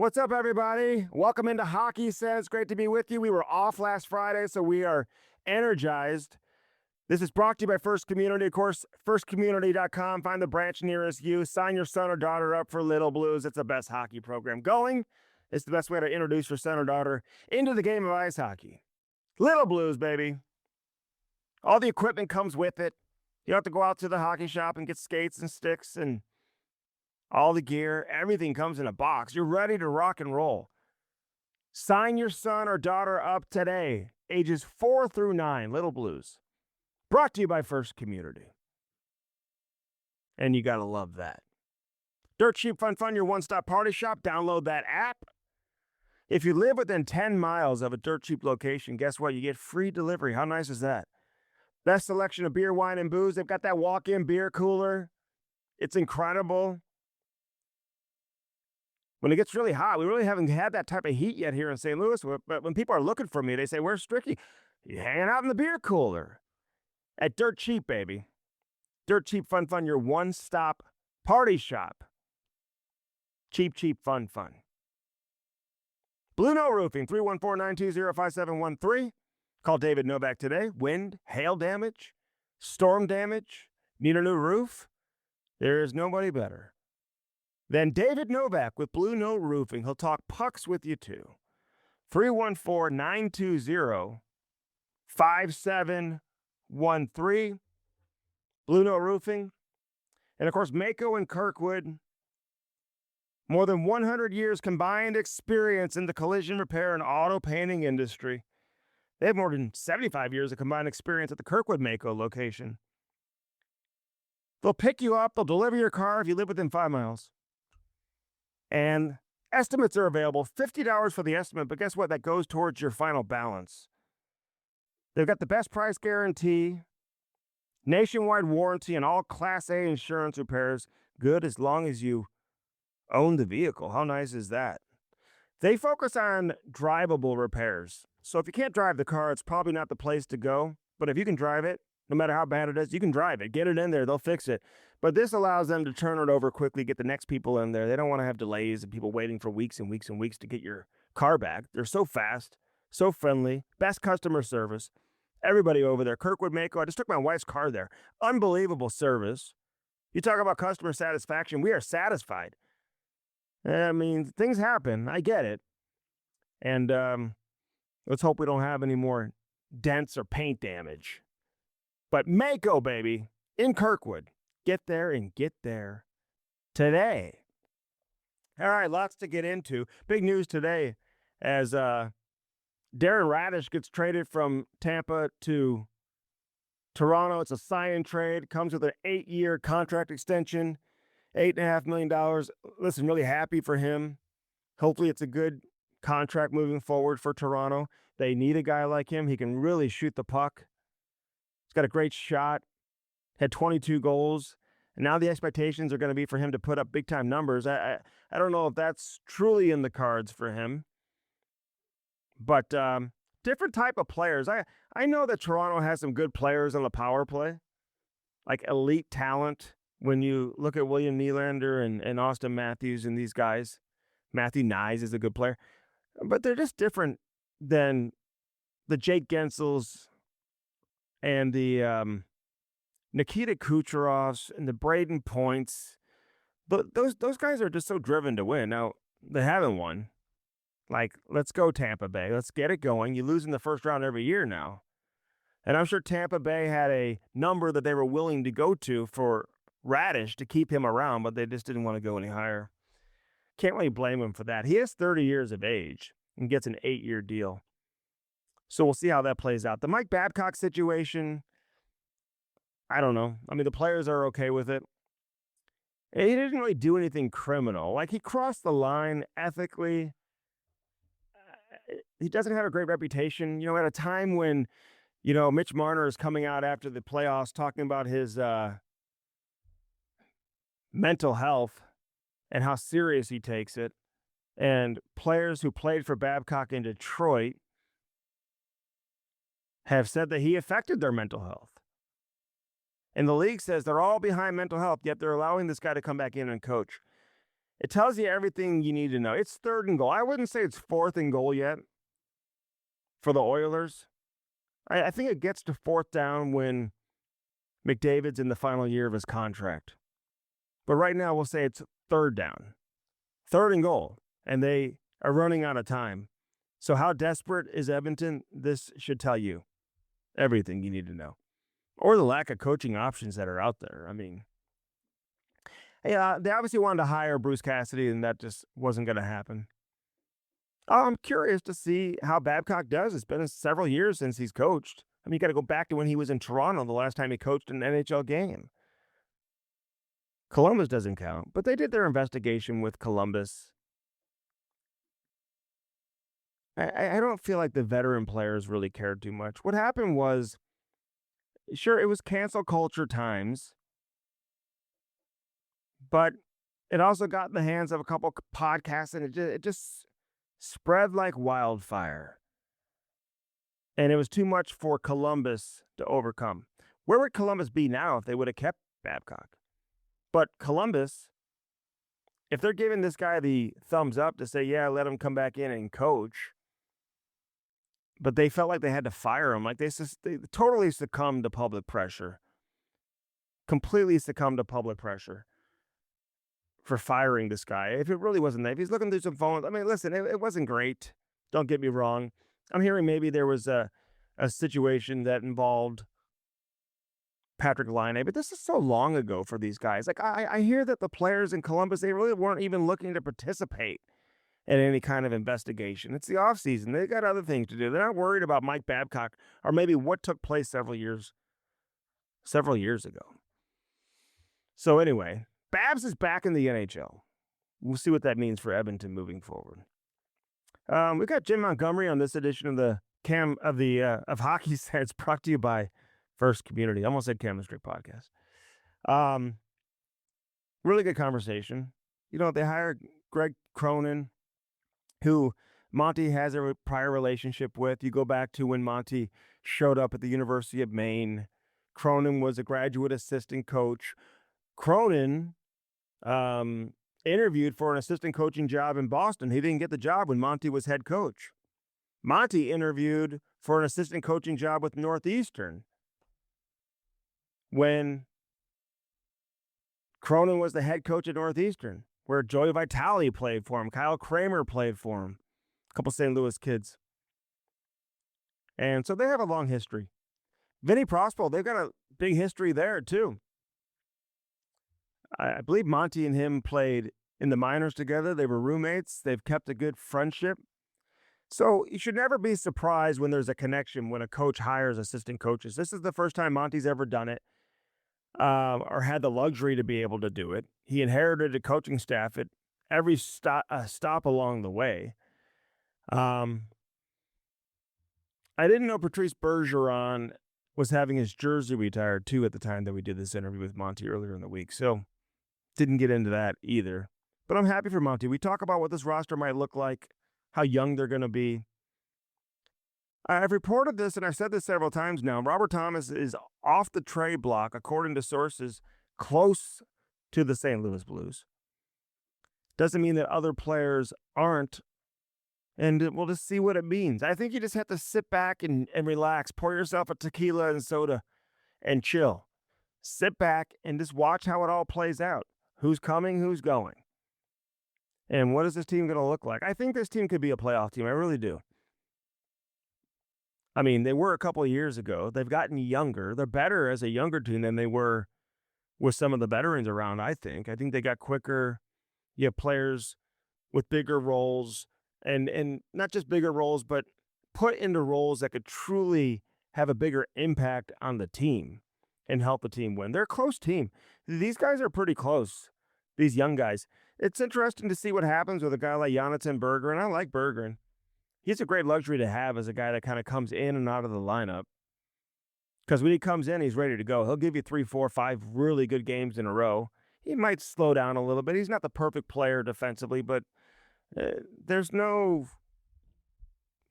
What's up, everybody? Welcome into Hockey Sense. Great to be with you. We were off last Friday, so we are energized. This is brought to you by First Community. Of course, firstcommunity.com. Find the branch nearest you. Sign your son or daughter up for Little Blues. It's the best hockey program going. It's the best way to introduce your son or daughter into the game of ice hockey. Little Blues, baby. All the equipment comes with it. You don't have to go out to the hockey shop and get skates and sticks and all the gear. Everything comes in a box. You're ready to rock and roll. Sign your son or daughter up today, ages 4 through 9, Little Blues. Brought to you by First Community. And you got to love that. Dirt Cheap Fun Fun, your one-stop party shop. Download that app. If you live within 10 miles of a Dirt Cheap location, guess what? You get free delivery. How nice is that? Best selection of beer, wine, and booze. They've got that walk-in beer cooler. It's incredible. When it gets really hot, we really haven't had that type of heat yet here in St. Louis, but when people are looking for me, they say, "Where's Stricky?" You hanging out in the beer cooler at Dirt Cheap, baby. Dirt Cheap Fun Fun, your one-stop party shop. Cheap, cheap, fun, fun. Blue Note Roofing, 314-920-5713. Call David Novak today. Wind, hail damage, storm damage, need a new roof? There is nobody better than David Novak with Blue Note Roofing. He'll talk pucks with you too. 314-920-5713. Blue Note Roofing. And of course, Mako and Kirkwood. More than 100 years combined experience in the collision repair and auto painting industry. They have more than 75 years of combined experience at the Kirkwood Mako location. They'll pick you up. They'll deliver your car if you live within 5 miles. And estimates are available. $50 for the estimate, but guess what? That goes towards your final balance. They've got the best price guarantee, nationwide warranty, and all Class A insurance repairs. Good as long as you own the vehicle. How nice is that? They focus on drivable repairs. So if you can't drive the car, it's probably not the place to go. But if you can drive it, no matter how bad it is, you can drive it. Get it in there. They'll fix it. But this allows them to turn it over quickly, get the next people in there. They don't want to have delays and people waiting for weeks and weeks and weeks to get your car back. They're so fast, so friendly, best customer service. Everybody over there. Kirkwood Mako. I just took my wife's car there. Unbelievable service. You talk about customer satisfaction. We are satisfied. I mean, things happen. I get it. And let's hope we don't have any more dents or paint damage. But Mako, baby, in Kirkwood. Get there and get there today. All right, lots to get into. Big news today as Darren Radish gets traded from Tampa to Toronto. It's a sign trade. Comes with an 8-year contract extension, $8.5 million. Listen, really happy for him. Hopefully it's a good contract moving forward for Toronto. They need a guy like him. He can really shoot the puck. He's got a great shot. Had 22 goals. And now the expectations are going to be for him to put up big-time numbers. I don't know if that's truly in the cards for him. But different type of players. I know that Toronto has some good players on the power play. Like elite talent. When you look at William Nylander and Austin Matthews and these guys. Matthew Nyes is a good player. But they're just different than the Jake Gensels and the Nikita Kucherovs and the Braden Points. But those guys are just so driven to win. Now, they haven't won. Like, let's go Tampa Bay. Let's get it going. You lose in the first round every year now. And I'm sure Tampa Bay had a number that they were willing to go to for Radish to keep him around, but they just didn't want to go any higher. Can't really blame him for that. He is 30 years of age and gets an 8-year deal. So we'll see how that plays out. The Mike Babcock situation, I don't know. I mean, the players are okay with it. He didn't really do anything criminal. Like, he crossed the line ethically. He doesn't have a great reputation. You know, at a time when, you know, Mitch Marner is coming out after the playoffs talking about his mental health and how serious he takes it. And players who played for Babcock in Detroit have said that he affected their mental health. And the league says they're all behind mental health, yet they're allowing this guy to come back in and coach. It tells you everything you need to know. It's 3rd and goal. I wouldn't say it's 4th and goal yet for the Oilers. I think it gets to 4th down when McDavid's in the final year of his contract. But right now, we'll say it's 3rd down. 3rd and goal. And they are running out of time. So how desperate is Edmonton? This should tell you everything you need to know. Or the lack of coaching options that are out there. I mean, yeah, they obviously wanted to hire Bruce Cassidy, and that just wasn't going to happen. I'm curious to see how Babcock does. It's been several years since he's coached. I mean, you got to go back to when he was in Toronto the last time he coached an NHL game. Columbus doesn't count, but they did their investigation with Columbus. I don't feel like the veteran players really cared too much. What happened was, sure, it was cancel culture times, but it also got in the hands of a couple podcasts, and it just spread like wildfire. And it was too much for Columbus to overcome. Where would Columbus be now if they would have kept Babcock? But Columbus, if they're giving this guy the thumbs up to say, yeah, let him come back in and coach, but they felt like they had to fire him. Like they totally succumbed to public pressure. Completely succumbed to public pressure for firing this guy. If it really wasn't that, if he's looking through some phones, I mean, listen, it wasn't great. Don't get me wrong. I'm hearing maybe there was a situation that involved Patrick Laine, but this is so long ago for these guys. Like, I hear that the players in Columbus, they really weren't even looking to participate in any kind of investigation. It's the offseason. They got other things to do. They're not worried about Mike Babcock or maybe what took place several years ago. So anyway, Babs is back in the NHL. We'll see what that means for Edmonton moving forward. We've got Jim Montgomery on this edition of the of Hockey Sense, brought to you by First Community. I almost said Chemistry Podcast. Really good conversation. You know, they hired Greg Cronin, who Monty has a prior relationship with. You go back to when Monty showed up at the University of Maine. Cronin was a graduate assistant coach. Cronin interviewed for an assistant coaching job in Boston. He didn't get the job when Monty was head coach. Monty interviewed for an assistant coaching job with Northeastern when Cronin was the head coach at Northeastern, where Joey Vitale played for him. Kyle Kramer played for him. A couple St. Louis kids. And so they have a long history. Vinny Prospero, they've got a big history there, too. I believe Monty and him played in the minors together. They were roommates. They've kept a good friendship. So you should never be surprised when there's a connection when a coach hires assistant coaches. This is the first time Monty's ever done it or had the luxury to be able to do it. He inherited a coaching staff at every stop along the way. I didn't know Patrice Bergeron was having his jersey retired, too, at the time that we did this interview with Monty earlier in the week. So didn't get into that either. But I'm happy for Monty. We talk about what this roster might look like, how young they're going to be. I've reported this, and I've said this several times now. Robert Thomas is off the trade block, according to sources close to the St. Louis Blues. Doesn't mean that other players aren't, and we'll just see what it means. I think you just have to sit back and relax, pour yourself a tequila and soda, and chill. Sit back and just watch how it all plays out. Who's coming, who's going. And what is this team going to look like? I think this team could be a playoff team. I really do. I mean, they were a couple of years ago. They've gotten younger. They're better as a younger team than they were with some of the veterans around, I think. I think they got quicker. You have players with bigger roles, and not just bigger roles, but put into roles that could truly have a bigger impact on the team and help the team win. They're a close team. These guys are pretty close, these young guys. It's interesting to see what happens with a guy like Jonathan Bergeron. I like Bergeron. He's a great luxury to have as a guy that kind of comes in and out of the lineup. Because when he comes in, he's ready to go. He'll give you 3, 4, 5 really good games in a row. He might slow down a little bit. He's not the perfect player defensively, but there's no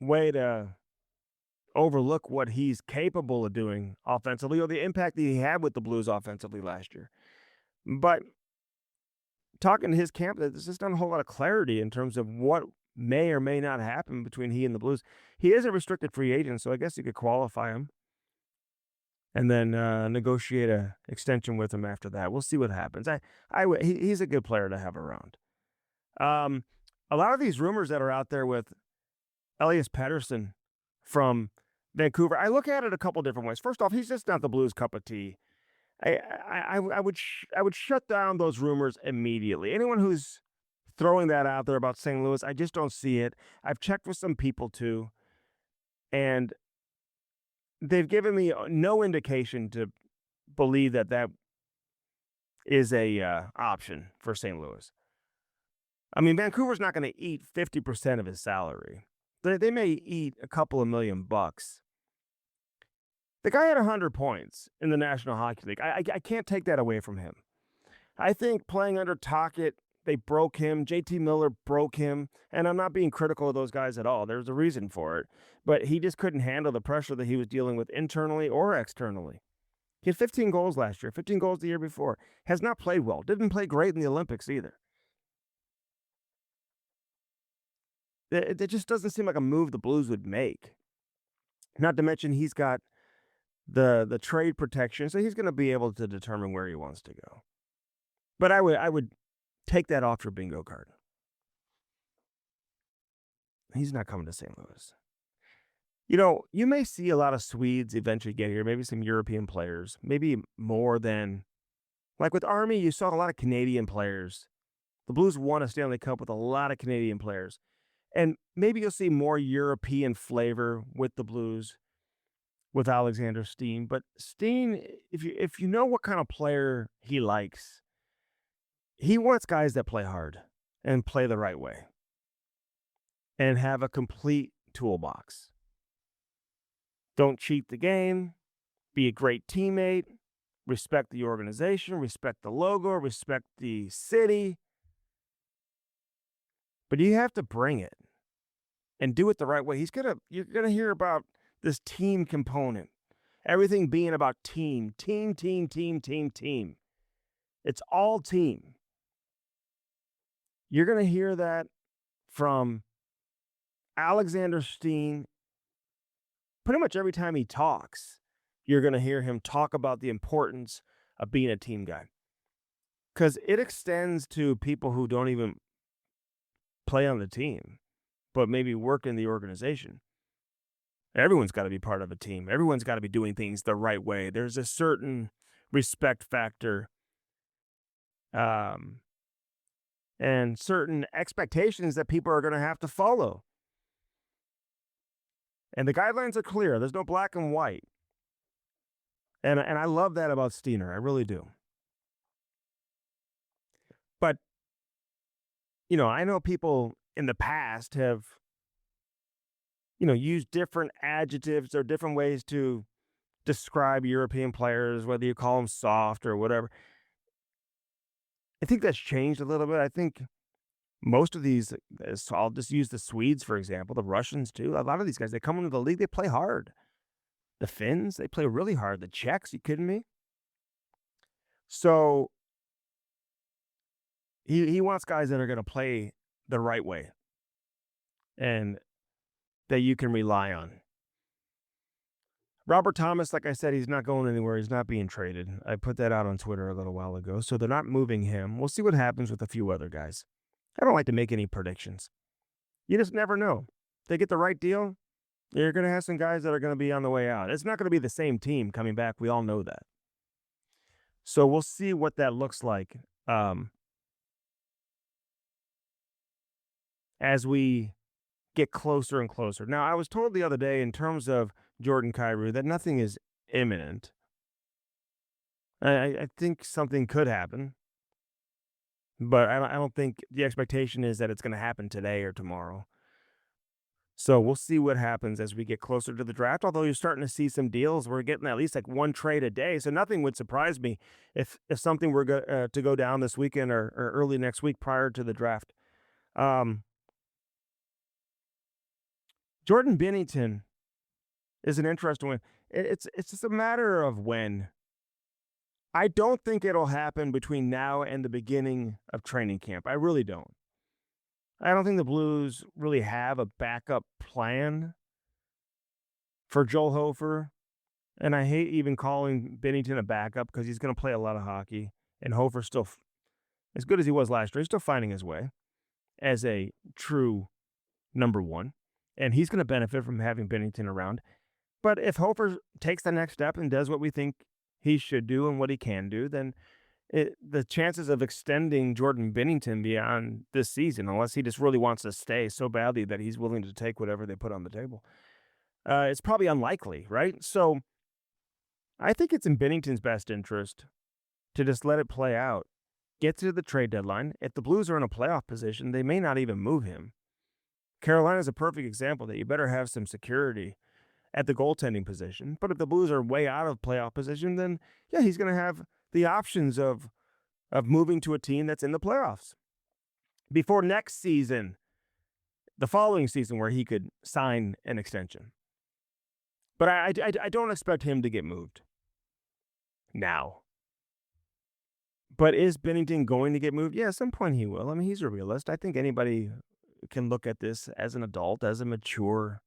way to overlook what he's capable of doing offensively or the impact that he had with the Blues offensively last year. But talking to his camp, there's just not a whole lot of clarity in terms of what may or may not happen between he and the Blues. He is a restricted free agent, so I guess you could qualify him and then negotiate a extension with him after that. We'll see what happens. He's a good player to have around. Um, a lot of these rumors that are out there with Elias Pettersson from Vancouver, I look at it a couple different ways. First off, he's just not the Blues' cup of tea. I would shut down those rumors immediately. Anyone who's throwing that out there about St. Louis, I just don't see it. I've checked with some people too, and they've given me no indication to believe that that is a option for St. Louis. I mean, Vancouver's not going to eat 50% of his salary. They may eat a couple of $1,000,000. The guy had 100 points in the National Hockey League. I can't take that away from him. I think playing under Tocchet, they broke him. JT Miller broke him. And I'm not being critical of those guys at all. There's a reason for it. But he just couldn't handle the pressure that he was dealing with internally or externally. He had 15 goals last year, 15 goals the year before. Has not played well. Didn't play great in the Olympics either. It just doesn't seem like a move the Blues would make. Not to mention he's got the trade protection, so he's going to be able to determine where he wants to go. But I would take that off your bingo card. He's not coming to St. Louis. You know, you may see a lot of Swedes eventually get here, maybe some European players, maybe more than, like with Army, you saw a lot of Canadian players. The Blues won a Stanley Cup with a lot of Canadian players. And maybe you'll see more European flavor with the Blues with Alexander Steen. But Steen, if you know what kind of player he likes, he wants guys that play hard and play the right way and have a complete toolbox. Don't cheat the game. Be a great teammate. Respect the organization. Respect the logo. Respect the city. But you have to bring it and do it the right way. You're gonna hear about this team component. Everything being about team. It's all team. You're gonna hear that from Alexander Steen. Pretty much every time he talks, you're gonna hear him talk about the importance of being a team guy. Because it extends to people who don't even play on the team, but maybe work in the organization. Everyone's got to be part of a team. Everyone's got to be doing things the right way. There's a certain respect factor, and certain expectations that people are going to have to follow. And the guidelines are clear. There's no black and white. And I love that about Steiner. I really do. But, you know, I know people in the past have, you know, used different adjectives or different ways to describe European players, whether you call them soft or whatever. I think that's changed a little bit. I think most of these, I'll just use the Swedes, for example, the Russians too. A lot of these guys, they come into the league, they play hard. The Finns, they play really hard. The Czechs, you kidding me? So he wants guys that are going to play the right way and that you can rely on. Robert Thomas, like I said, he's not going anywhere. He's not being traded. I put that out on Twitter a little while ago. So they're not moving him. We'll see what happens with a few other guys. I don't like to make any predictions. You just never know. If they get the right deal, you're going to have some guys that are going to be on the way out. It's not going to be the same team coming back. We all know that. So we'll see what that looks like as we get closer and closer. Now, I was told the other day in terms of Jordan Kyrou that nothing is imminent. I think something could happen, but I don't think the expectation is that it's going to happen today or tomorrow. So we'll see what happens as we get closer to the draft, although you're starting to see some deals. We're getting at least like one trade a day, so nothing would surprise me if something were to go down this weekend or early next week prior to the draft. Jordan Binnington is an interesting one. It's just a matter of when. I don't think it'll happen between now and the beginning of training camp. I really don't. I don't think the Blues really have a backup plan for Joel Hofer. And I hate even calling Binnington a backup because he's going to play a lot of hockey. And Hofer's still, as good as he was last year, he's still finding his way as a true number one. And he's going to benefit from having Binnington around. But if Hofer takes the next step and does what we think he should do and what he can do, then the chances of extending Jordan Binnington beyond this season, unless he just really wants to stay so badly that he's willing to take whatever they put on the table, it's probably unlikely, right? So I think it's in Binnington's best interest to just let it play out, get to the trade deadline. If the Blues are in a playoff position, they may not even move him. Carolina's a perfect example that you better have some security at the goaltending position. But if the Blues are way out of playoff position, then yeah, he's going to have the options of moving to a team that's in the playoffs before next season, the following season, where he could sign an extension. But I don't expect him to get moved now. But is Binnington going to get moved? Yeah, at some point he will. I mean, he's a realist. I think anybody can look at this as an adult, as a mature,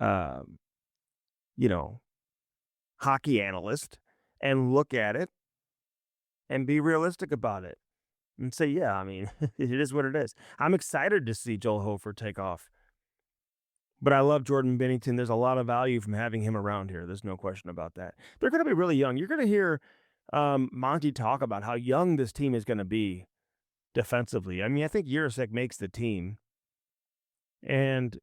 you know, hockey analyst, and look at it and be realistic about it and say, yeah, I mean, it is what it is. I'm excited to see Joel Hofer take off. But I love Jordan Binnington. There's a lot of value from having him around here. There's no question about that. They're going to be really young. You're going to hear Monty talk about how young this team is going to be defensively. I mean, I think Jiricek makes the team. And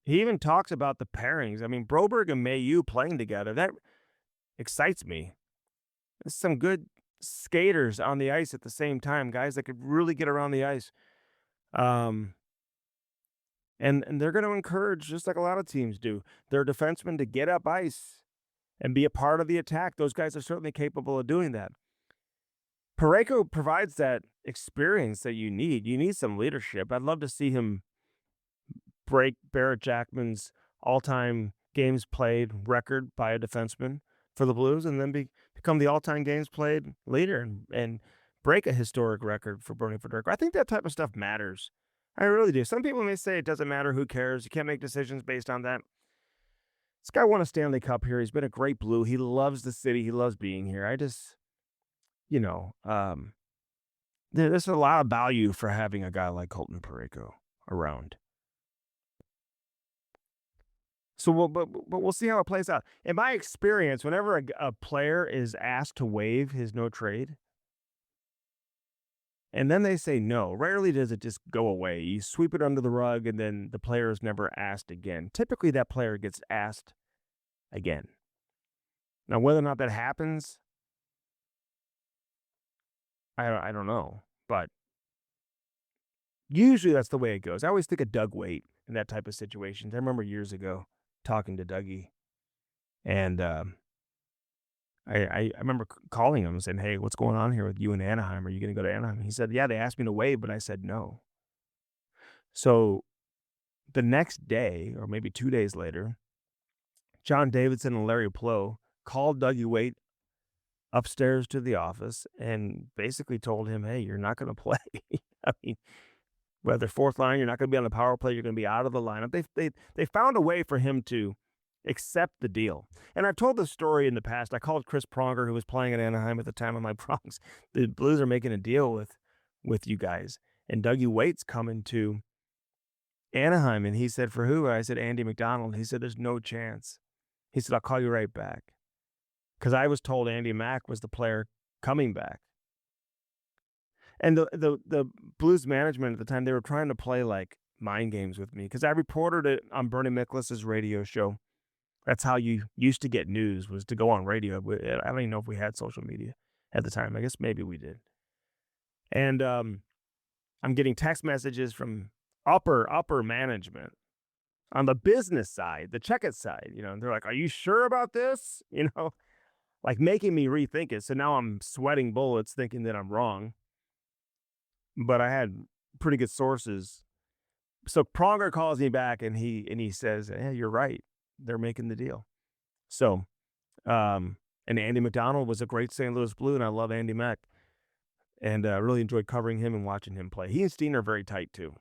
he even talks about the pairings. I mean, Broberg and Mayu playing together, that excites me. There's some good skaters on the ice at the same time, guys that could really get around the ice. And they're going to encourage, just like a lot of teams do, their defensemen to get up ice and be a part of the attack. Those guys are certainly capable of doing that. Parayko provides that experience that you need. You need some leadership. I'd love to see him break Barrett Jackman's all-time games played record by a defenseman for the Blues, and then become the all-time games played leader and break a historic record for Bernie Federico. I think that type of stuff matters. I really do. Some people may say it doesn't matter, who cares? You can't make decisions based on that. This guy won a Stanley Cup here. He's been a great Blue. He loves the city. He loves being here. I just, there's a lot of value for having a guy like Colton Parayko around. So, but we'll see how it plays out. In my experience, whenever a player is asked to waive his no trade, and then they say no, rarely does it just go away. You sweep it under the rug, and then the player is never asked again. Typically, that player gets asked again. Now, whether or not that happens, I don't know. But usually that's the way it goes. I always think of Doug Waite in that type of situations. I remember years ago talking to Dougie, and I remember calling him and saying, hey, what's going on here with you in Anaheim? Are you going to go to Anaheim? He said, yeah, they asked me to waive, but I said no. So the next day, or maybe 2 days later, John Davidson and Larry Plow called Dougie Waite upstairs to the office and basically told him, hey, you're not going to play. I mean, whether fourth line, you're not going to be on the power play, you're going to be out of the lineup. They found a way for him to accept the deal. And I've told this story in the past. I called Chris Pronger, who was playing at Anaheim at the time of my Bronx. The Blues are making a deal with you guys. And Dougie Waite's coming to Anaheim. And he said, for who? I said, Andy McDonald. He said, there's no chance. He said, I'll call you right back. Because I was told Andy Mack was the player coming back. And the Blues management at the time, they were trying to play like mind games with me. Because I reported it on Bernie Miklas's radio show. That's how you used to get news, was to go on radio. I don't even know if we had social media at the time. I guess maybe we did. And I'm getting text messages from upper management on the business side, the check it side, and they're like, are you sure about this? Like making me rethink it. So now I'm sweating bullets thinking that I'm wrong. But I had pretty good sources. So Pronger calls me back and he says, hey, you're right. They're making the deal. So, and And Andy McDonald was a great St. Louis Blue, and I love Andy Mack. And really enjoyed covering him and watching him play. He and Steen are very tight, too.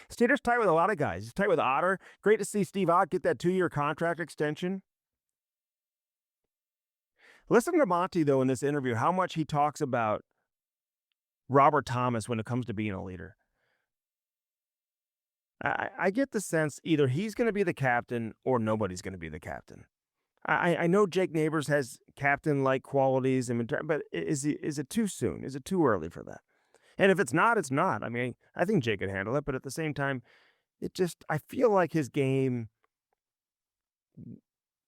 Steeder's tight with a lot of guys. He's tight with Otter. Great to see Steve Ott get that 2-year contract extension. Listen to Monty, though, in this interview, how much he talks about Robert Thomas when it comes to being a leader. I get the sense either he's going to be the captain or nobody's going to be the captain. I know Jake Neighbors has captain-like qualities, but is it too soon? Is it too early for that? And if it's not, it's not. I mean, I think Jake could handle it, but at the same time, I feel like his game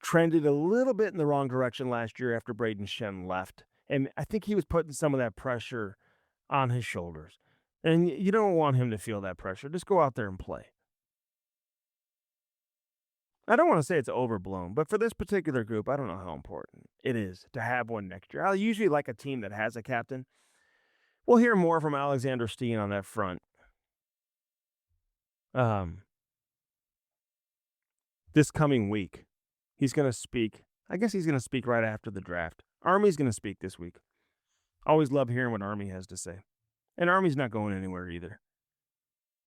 trended a little bit in the wrong direction last year after Braden Shen left. And I think he was putting some of that pressure on his shoulders. And you don't want him to feel that pressure. Just go out there and play. I don't want to say it's overblown, but for this particular group, I don't know how important it is to have one next year. I usually like a team that has a captain. We'll hear more from Alexander Steen on that front. This coming week, he's going to speak. I guess he's going to speak right after the draft. Army's going to speak this week. Always love hearing what Army has to say. And Army's not going anywhere either.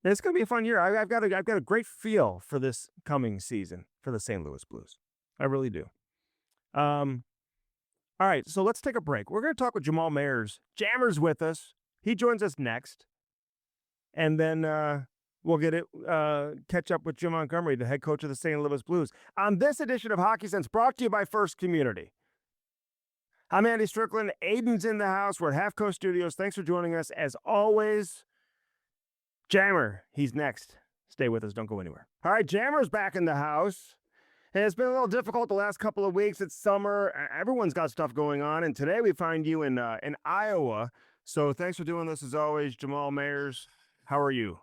And it's going to be a fun year. I've got a great feel for this coming season for the St. Louis Blues. I really do. All right, so let's take a break. We're going to talk with Jamal Mayers. Jammer's with us. He joins us next. And then we'll catch up with Jim Montgomery, the head coach of the St. Louis Blues. On this edition of Hockey Sense, brought to you by First Community. I'm Andy Strickland. Aiden's in the house. We're at Half Coast Studios. Thanks for joining us. As always, Jammer, he's next. Stay with us. Don't go anywhere. All right, Jammer's back in the house. And it's been a little difficult the last couple of weeks. It's summer. Everyone's got stuff going on. And today we find you in Iowa. So thanks for doing this as always, Jamal Mayers. How are you?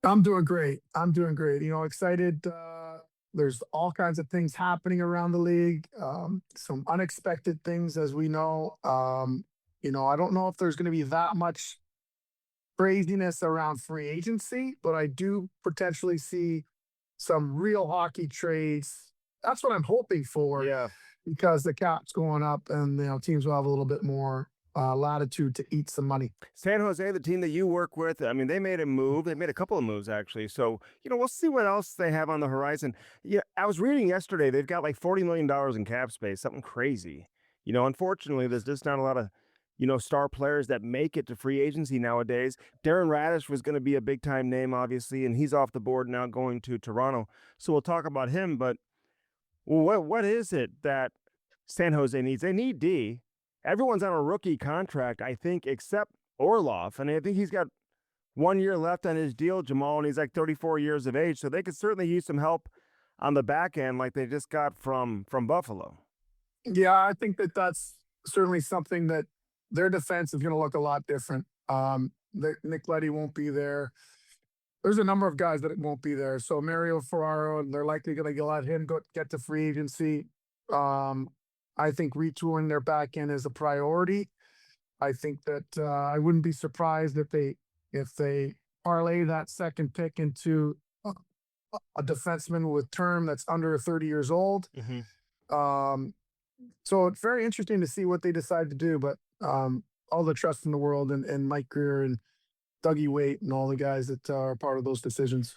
I'm doing great. Excited. There's all kinds of things happening around the league. Some unexpected things, as we know. I don't know if there's going to be that much craziness around free agency, but I do potentially see some real hockey trades. That's what I'm hoping for. Yeah. Because the cap's going up, and teams will have a little bit more latitude to eat some money. San Jose, the team that you work with, I mean, they made a move. They made a couple of moves, actually. So, we'll see what else they have on the horizon. Yeah, I was reading yesterday, they've got like $40 million in cap space, something crazy. Unfortunately, there's just not a lot of, star players that make it to free agency nowadays. Darren Radish was going to be a big-time name, obviously, and he's off the board now going to Toronto. So we'll talk about him, but what is it that San Jose needs? They need D. Everyone's on a rookie contract, I think, except Orlov. And I think he's got 1 year left on his deal, Jamal, and he's like 34 years of age. So they could certainly use some help on the back end like they just got from Buffalo. Yeah, I think that's certainly something that their defense is going to look a lot different. Nick Leddy won't be there. There's a number of guys that won't be there. So Mario Ferraro, they're likely going to let him get to free agency. I think retooling their back end is a priority. I think that I wouldn't be surprised if they parlay that second pick into a defenseman with term that's under 30 years old. Mm-hmm. So it's very interesting to see what they decide to do. But all the trust in the world and Mike Greer and Dougie Waite and all the guys that are part of those decisions.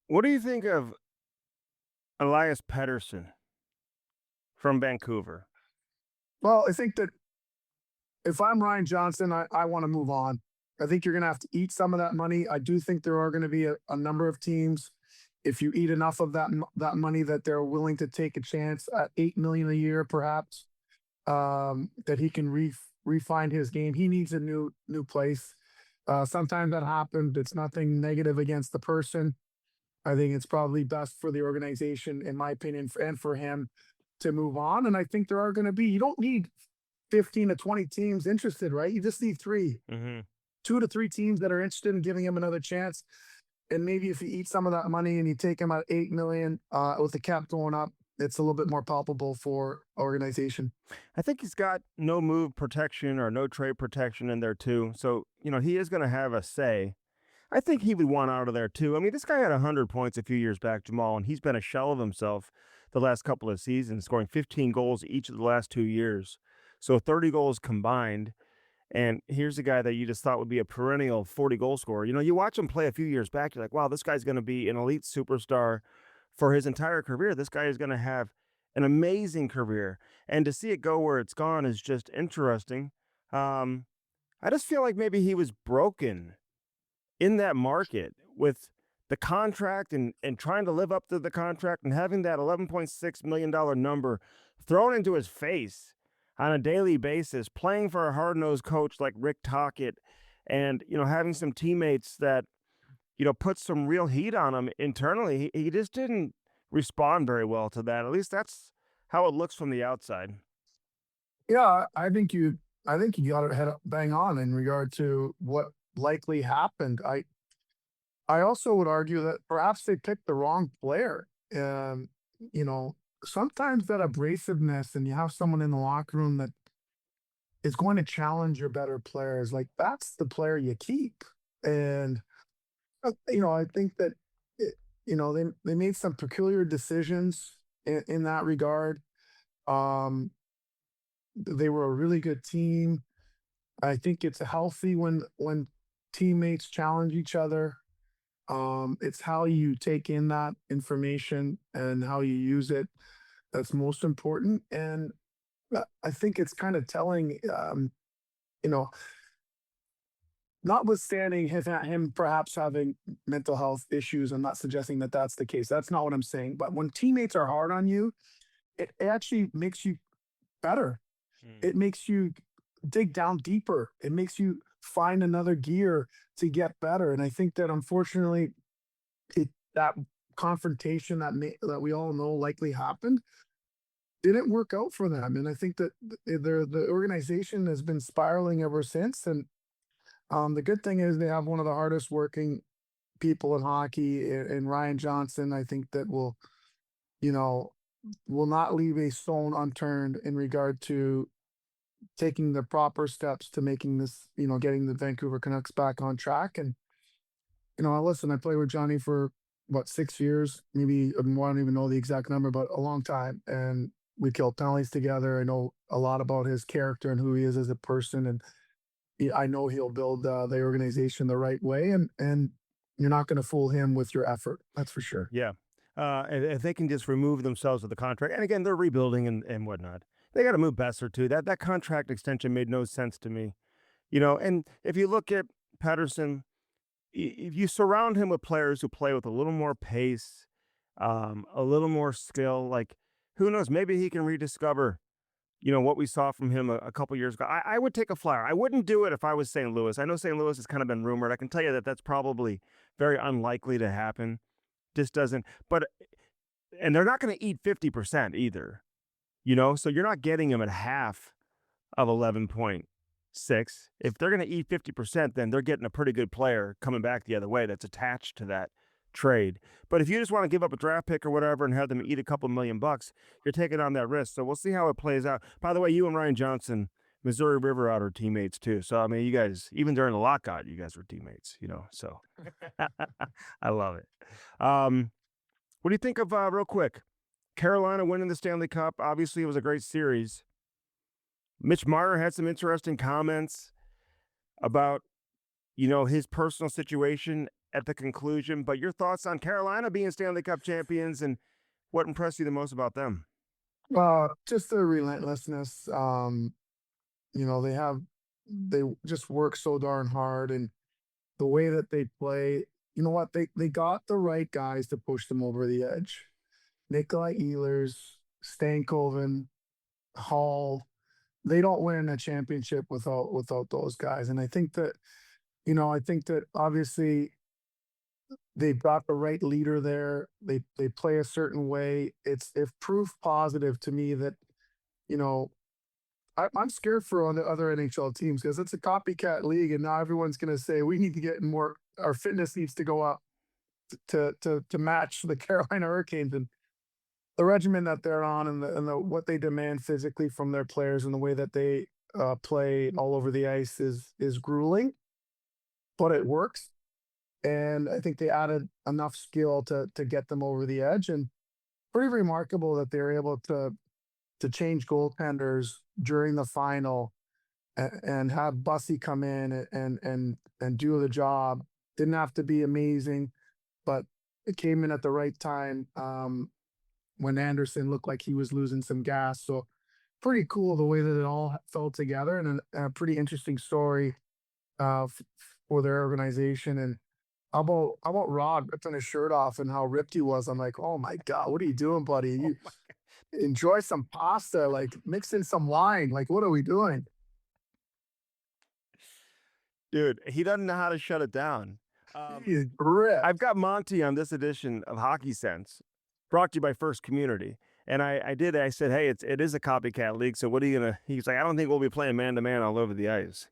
What do you think of Elias Pettersson from Vancouver? Well, I think that if I'm Ryan Johnson, I want to move on. I think you're going to have to eat some of that money. I do think there are going to be a number of teams, if you eat enough of that money, that they're willing to take a chance at $8 million a year, perhaps, that he can refine his game. He needs a new place. Sometimes that happens. It's nothing negative against the person. I think it's probably best for the organization, in my opinion, and for him to move on. And I think there are going to be, you don't need 15 to 20 teams interested, right? You just need 3, 2 to 3 teams that are interested in giving him another chance. And maybe if you eat some of that money and you take him at $8 million with the cap going up, it's a little bit more palpable for organization. I think he's got no move protection or no trade protection in there too. So, he is going to have a say. I think he would want out of there too. I mean, this guy had 100 points a few years back, Jamal, and he's been a shell of himself the last couple of seasons, scoring 15 goals each of the last 2 years. So 30 goals combined. And here's a guy that you just thought would be a perennial 40 goal scorer. You know, you watch him play a few years back, you're like, wow, this guy's going to be an elite superstar for his entire career. This guy is going to have an amazing career. And to see it go where it's gone is just interesting. Um, I just feel like maybe he was broken in that market with the contract and trying to live up to the contract and having that $11.6 million number thrown into his face on a daily basis, playing for a hard-nosed coach like Rick Tocchet, and having some teammates that put some real heat on him internally. He just didn't respond very well to that. At least that's how it looks from the outside. Yeah, I think you got it head up bang on in regard to what likely happened. I also would argue that perhaps they picked the wrong player. Um, you know, Sometimes that abrasiveness and you have someone in the locker room that is going to challenge your better players, like that's the player you keep. And I think that it, they made some peculiar decisions in that regard. Um, they were a really good team. I think it's healthy when teammates challenge each other. It's how you take in that information and how you use it that's most important. And I think it's kind of telling. You know, Notwithstanding him perhaps having mental health issues, I'm not suggesting that that's the case. That's not what I'm saying. But when teammates are hard on you, it actually makes you better. Mm. It makes you dig down deeper. It makes you find another gear to get better. And I think that unfortunately, that confrontation that we all know likely happened didn't work out for them. And I think that the organization has been spiraling ever since. And the good thing is they have one of the hardest working people in hockey in Ryan Johnson. I think that you know, will not leave a stone unturned in regard to taking the proper steps to making this, getting the Vancouver Canucks back on track. And, listen, I played with Johnny for what, 6 years, maybe more, I don't even know the exact number, but a long time. And we killed penalties together. I know a lot about his character and who he is as a person. And I know he'll build the organization the right way. And you're not going to fool him with your effort. That's for sure. Yeah. And if they can just remove themselves of the contract, and again, they're rebuilding and whatnot. They got to move Besser too. That contract extension made no sense to me. And if you look at Patterson, if you surround him with players who play with a little more pace, a little more skill, like who knows, maybe he can rediscover, what we saw from him a couple years ago. I would take a flyer. I wouldn't do it if I was St. Louis. I know St. Louis has kind of been rumored. I can tell you that that's probably very unlikely to happen. Just doesn't, but, and they're not going to eat 50% either, so you're not getting him at half of 11.6. If they're going to eat 50%, then they're getting a pretty good player coming back the other way that's attached to that trade. But if you just want to give up a draft pick or whatever and have them eat a couple $1,000,000, you're taking on that risk. So we'll see how it plays out. By the way, you and Ryan Johnson, Missouri River out are teammates too. So I mean, you guys, even during the lockout, you guys were teammates, so I love it. What do you think of real quick? Carolina winning the Stanley Cup. Obviously, it was a great series. Mitch Marner had some interesting comments about, his personal situation at the conclusion. But your thoughts on Carolina being Stanley Cup champions and what impressed you the most about them? Just the relentlessness. They just work so darn hard, and the way that they play. You know what? They got the right guys to push them over the edge. Nikolai Ehlers, Stankoven, Hall. They don't win a championship without those guys. And I think that obviously they've got the right leader there. They play a certain way. It's proof positive to me that you know I'm scared for on the other NHL teams because it's a copycat league, and now everyone's going to say we need to get more. Our fitness needs to go up to match the Carolina Hurricanes and the regimen that they're on, and the what they demand physically from their players, and the way that they play all over the ice is grueling, but it works. and I think they added enough skill to get them over the edge. And pretty remarkable that they were able to change goaltenders during the final and have Bussy come in and do the job. Didn't have to be amazing, but it came in at the right time when Anderson looked like he was losing some gas. So pretty cool the way that it all fell together, and a pretty interesting story for their organization. And how about Rod ripping his shirt off and how ripped he was? I'm like, oh my god, what are you doing, buddy? Oh You my, enjoy some pasta, like mix in some wine. Like, what are we doing? dude, he doesn't know how to shut it down. Um, He's I've ripped. got Monty on this edition of Hockey Sense, brought to you by First Community. And I said, hey, it is a copycat league. So what are you gonna? He's like, I don't think we'll be playing man to man all over the ice,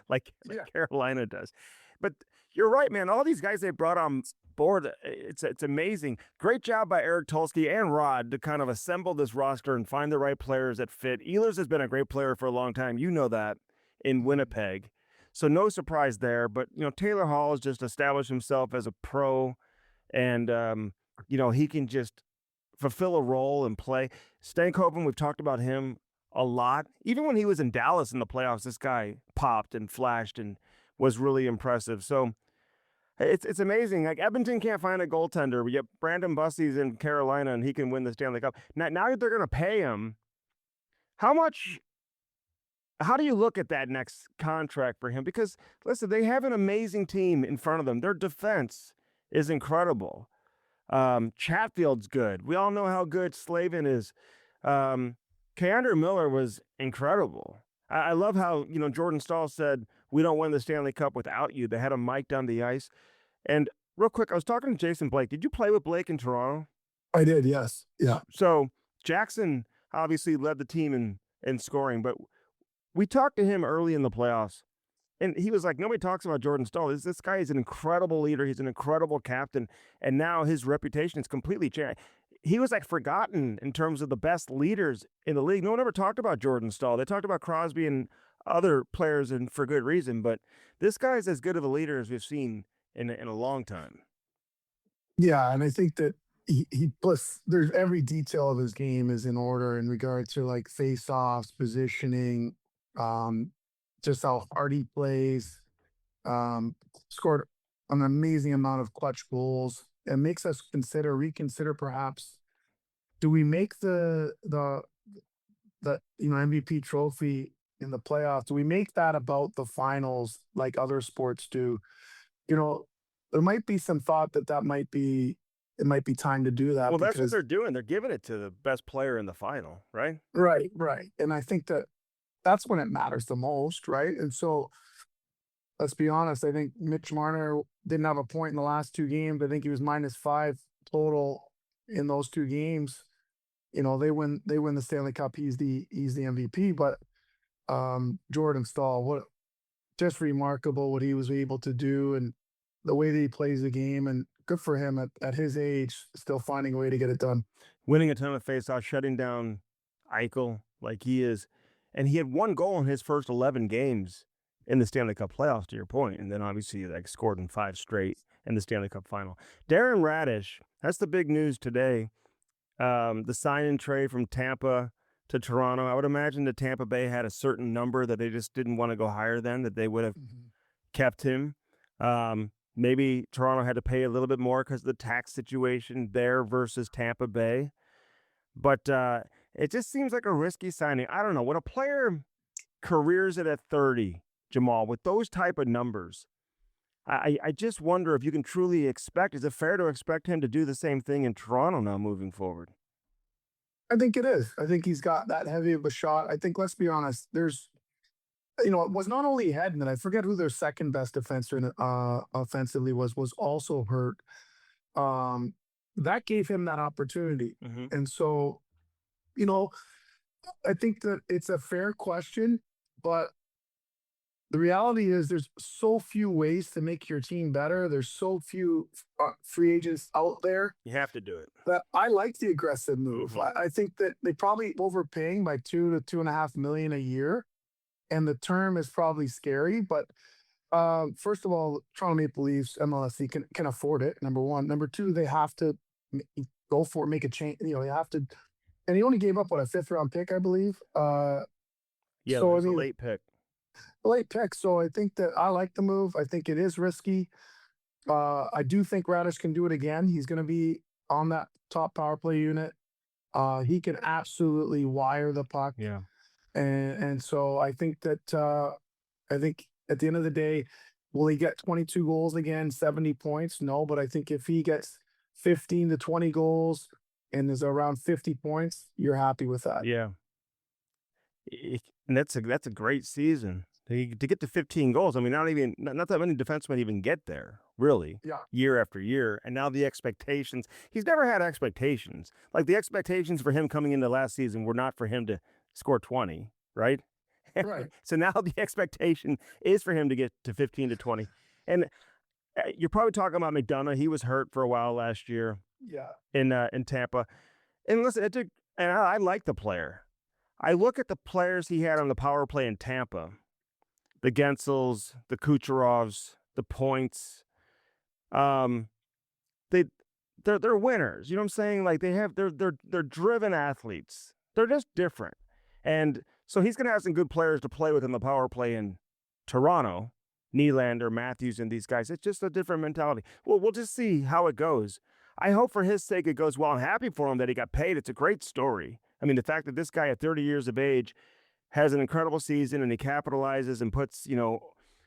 like Yeah. Carolina does. But you're right, man. All these guys they brought on board, it's amazing. Great job by Eric Tulsky and Rod to kind of assemble this roster and find the right players that fit. Ehlers has been a great player for a long time. You know that in Mhm. Winnipeg. So no surprise there. But Taylor Hall has just established himself as a pro, and he can just fulfill a role and play. Stankoven, we've talked about him a lot. Even when he was in Dallas in the playoffs, this guy popped and flashed and was really impressive. So it's amazing. Like Edmonton can't find a goaltender, but yet Brandon Bussy's in Carolina and he can win the Stanley Cup. Now that they're going to pay him, how much? How do you look at that next contract for him? Because listen, they have an amazing team in front of them. Their defense is incredible. Chatfield's good. We all know how good Slavin is. Keandre Miller was incredible. I love how Jordan Stahl said, "We don't win the Stanley Cup without you." They had a mic down the ice. And real quick, I was talking to Jason Blake. Did you play with Blake in Toronto? I did, yes. Yeah. So Jackson obviously led the team in scoring, but we talked to him early in the playoffs, and he was like, nobody talks about Jordan Stahl. This guy is an incredible leader. He's an incredible captain, and now his reputation is completely changed. He was like forgotten in terms of the best leaders in the league. No one ever talked about Jordan Stahl. They talked about Crosby and other players, and for good reason. But this guy is as good of a leader as we've seen in a long time. Yeah, and I think that he plus there's every detail of his game is in order in regard to like face-offs, positioning, um, just how hard he plays. Scored an amazing amount of clutch goals. It makes us reconsider perhaps, do we make the MVP trophy in the playoffs? Do we make that about the finals like other sports do? You know, there might be some thought that it might be time to do that Well, that's what because they're doing. They're giving it to the best player in the final, right? right, right. And I think that that's when it matters the most, right? And so let's be honest, I think Mitch Marner didn't have a point in the last two games. I think he was -5 total in those two games. They win the Stanley Cup. He's the MVP, but Jordan Stahl, what just remarkable what he was able to do and the way that he plays the game, and good for him at his age, still finding a way to get it done. Winning a ton of faceoffs, shutting down Eichel like he is. And he had one goal in his first 11 games in the Stanley Cup playoffs, to your point. And then obviously like scored in 5 straight in the Stanley Cup final. Darren Radish, that's the big news today. The sign and trade from Tampa to Toronto. I would imagine that Tampa Bay had a certain number that they just didn't want to go higher than, that they would have Mhm. kept him. Maybe Toronto had to pay a little bit more because of the tax situation there versus Tampa Bay. But it just seems like a risky signing. I don't know. When a player careers it at 30, Jamal, with those type of numbers, I just wonder if you can truly expect, is it fair to expect him to do the same thing in Toronto now moving forward? I think it is. I think he's got that heavy of a shot. I think, let's be honest, it was not only Hedman. I forget who their second best defenseman offensively was also hurt. Um, that gave him that opportunity. Mm-hmm. And so, you know, I think that it's a fair question, but the reality is there's so few ways to make your team better. There's so few free agents out there You have to do it. that I like the aggressive move. Mm-hmm. I think that they probably overpaying by 2 to 2.5 million a year, and the term is probably scary, but First of all, Toronto Maple Leafs MLSE can afford it. Number one. Number two, they have to go for it, make a change. You know, they have to. And he only gave up what, a fifth round pick, I believe. Yeah, So I there's a mean, late pick. late pick. So I think that I like the move. I think it is risky. I do think Radish can do it again. He's going to be on that top power play unit. He can absolutely wire the puck, Yeah. and so I think that I think at the end of the day, will he get 22 goals again, 70 points? No, but I think if he gets 15 to 20 goals and is around 50 points, you're happy with that. Yeah. And that's a great season. To get to 15 goals, I mean, not that many defensemen even get there, really, Yeah, year after year. And now the expectations, he's never had expectations. Like the expectations for him coming into last season were not for him to score 20, right? right. So now the expectation is for him to get to 15 to 20. And you're probably talking about McDonough. He was hurt for a while last year Yeah, in Tampa. And listen, I like the player. I look at the players he had on the power play in Tampa, the Gensels, the Kucherovs, the Points. Um, they they're winners. You know what I'm saying? Like they're driven athletes. They're just different. And so he's gonna have some good players to play with in the power play in Toronto. Nylander, Matthews, and these guys. It's just a different mentality. Well, we'll just see how it goes. I hope for his sake it goes well. I'm happy for him that he got paid. It's a great story. I mean, the fact that this guy at 30 years of age has an incredible season and he capitalizes and puts,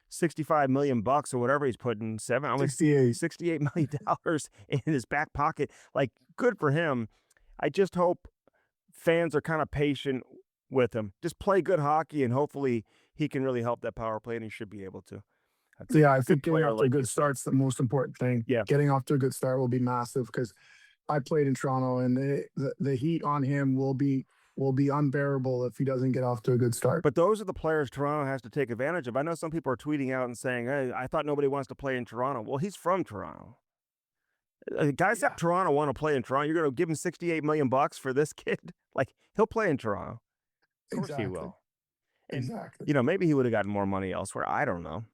65 million bucks or whatever he's putting, 68. $68 million in his back pocket. Like, good for him. I just hope fans are kind of patient with him. Just play good hockey and hopefully he can really help that power play and he should be able to. That's a Yeah, I good think getting player off to a like good you said. start's the most important thing. Yeah. Getting off to a good start will be massive because I played in Toronto, and the heat on him will be unbearable if he doesn't get off to a good start. But those are the players Toronto has to take advantage of. I know some people are tweeting out and saying, "Hey, I thought nobody wants to play in Toronto." Well, he's from Toronto. Guys Yeah, at Toronto want to play in Toronto. You're going to give him 68 million bucks for this kid? Like, he'll play in Toronto. Of course he exactly, will. And exactly. maybe he would have gotten more money elsewhere. I don't know.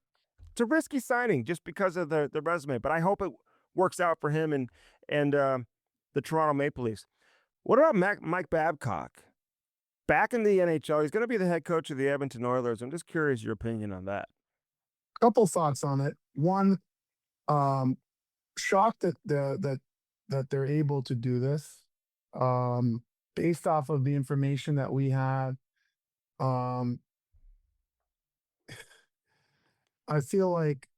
It's a risky signing just because of the resume, but I hope it works out for him and the Toronto Maple Leafs. What about Mike Babcock? Back in the NHL, he's going to be the head coach of the Edmonton Oilers. I'm just curious your opinion on that. Couple thoughts on it. One, um, shocked that they're able to do this, based off of the information that we had. Um, I feel like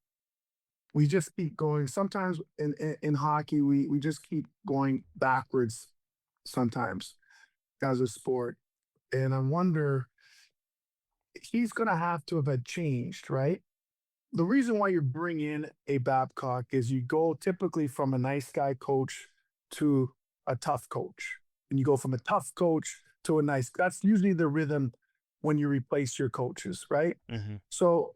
we just keep going. Sometimes in hockey, we just keep going backwards. Sometimes as a sport, and I wonder, he's going to have to have had changed, right? The reason why you bring in a Babcock is you go typically from a nice guy coach to a tough coach, and you go from a tough coach to a nice. That's usually the rhythm when you replace your coaches, right? Mm-hmm. So,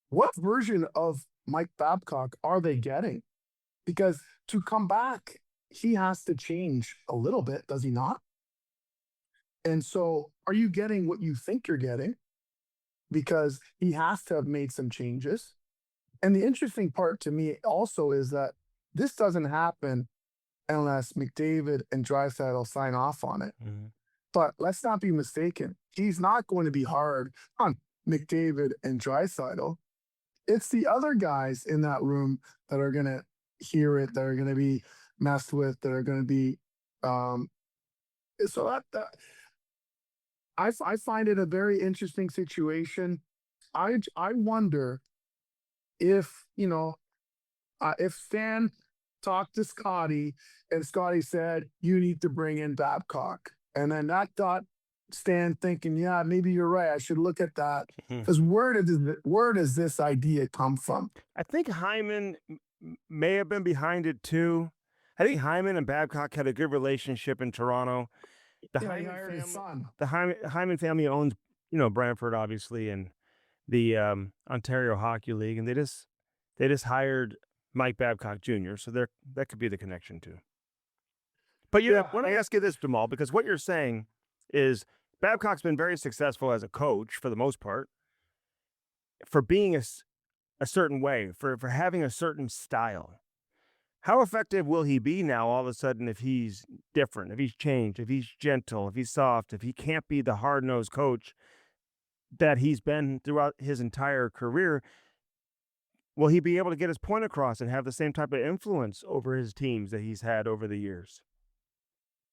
what version of Mike Babcock are they getting? Because to come back, he has to change a little bit, does he not? And so, are you getting what you think you're getting? Because he has to have made some changes. And the interesting part to me also is that this doesn't happen unless McDavid and Draisaitl sign off on it. Mm-hmm. But let's not be mistaken. He's not going to be hard on McDavid and Draisaitl. It's the other guys in that room that are going to hear it, that are going to be messed with, that are going to be. Um, so I find it a very interesting situation. I wonder if, if Stan talked to Scotty and Scotty said, you need to bring in Babcock. And then that got Stan thinking, yeah, maybe you're right. I should look at that. Because where does this idea come from? I think Hyman may have been behind it too. I think Hyman and Babcock had a good relationship in Toronto. The Yeah, he Hyman hired his family, son. the Hyman family owns, Brantford obviously, and the Ontario Hockey League, and they just hired Mike Babcock Jr. So that could be the connection too. But Yeah, when I ask you this, Jamal, because what you're saying is Babcock's been very successful as a coach for the most part. for being a certain way, for having a certain style. How effective will he be now all of a sudden if he's different, if he's changed, if he's gentle, if he's soft, if he can't be the hard-nosed coach that he's been throughout his entire career? Will he be able to get his point across and have the same type of influence over his teams that he's had over the years?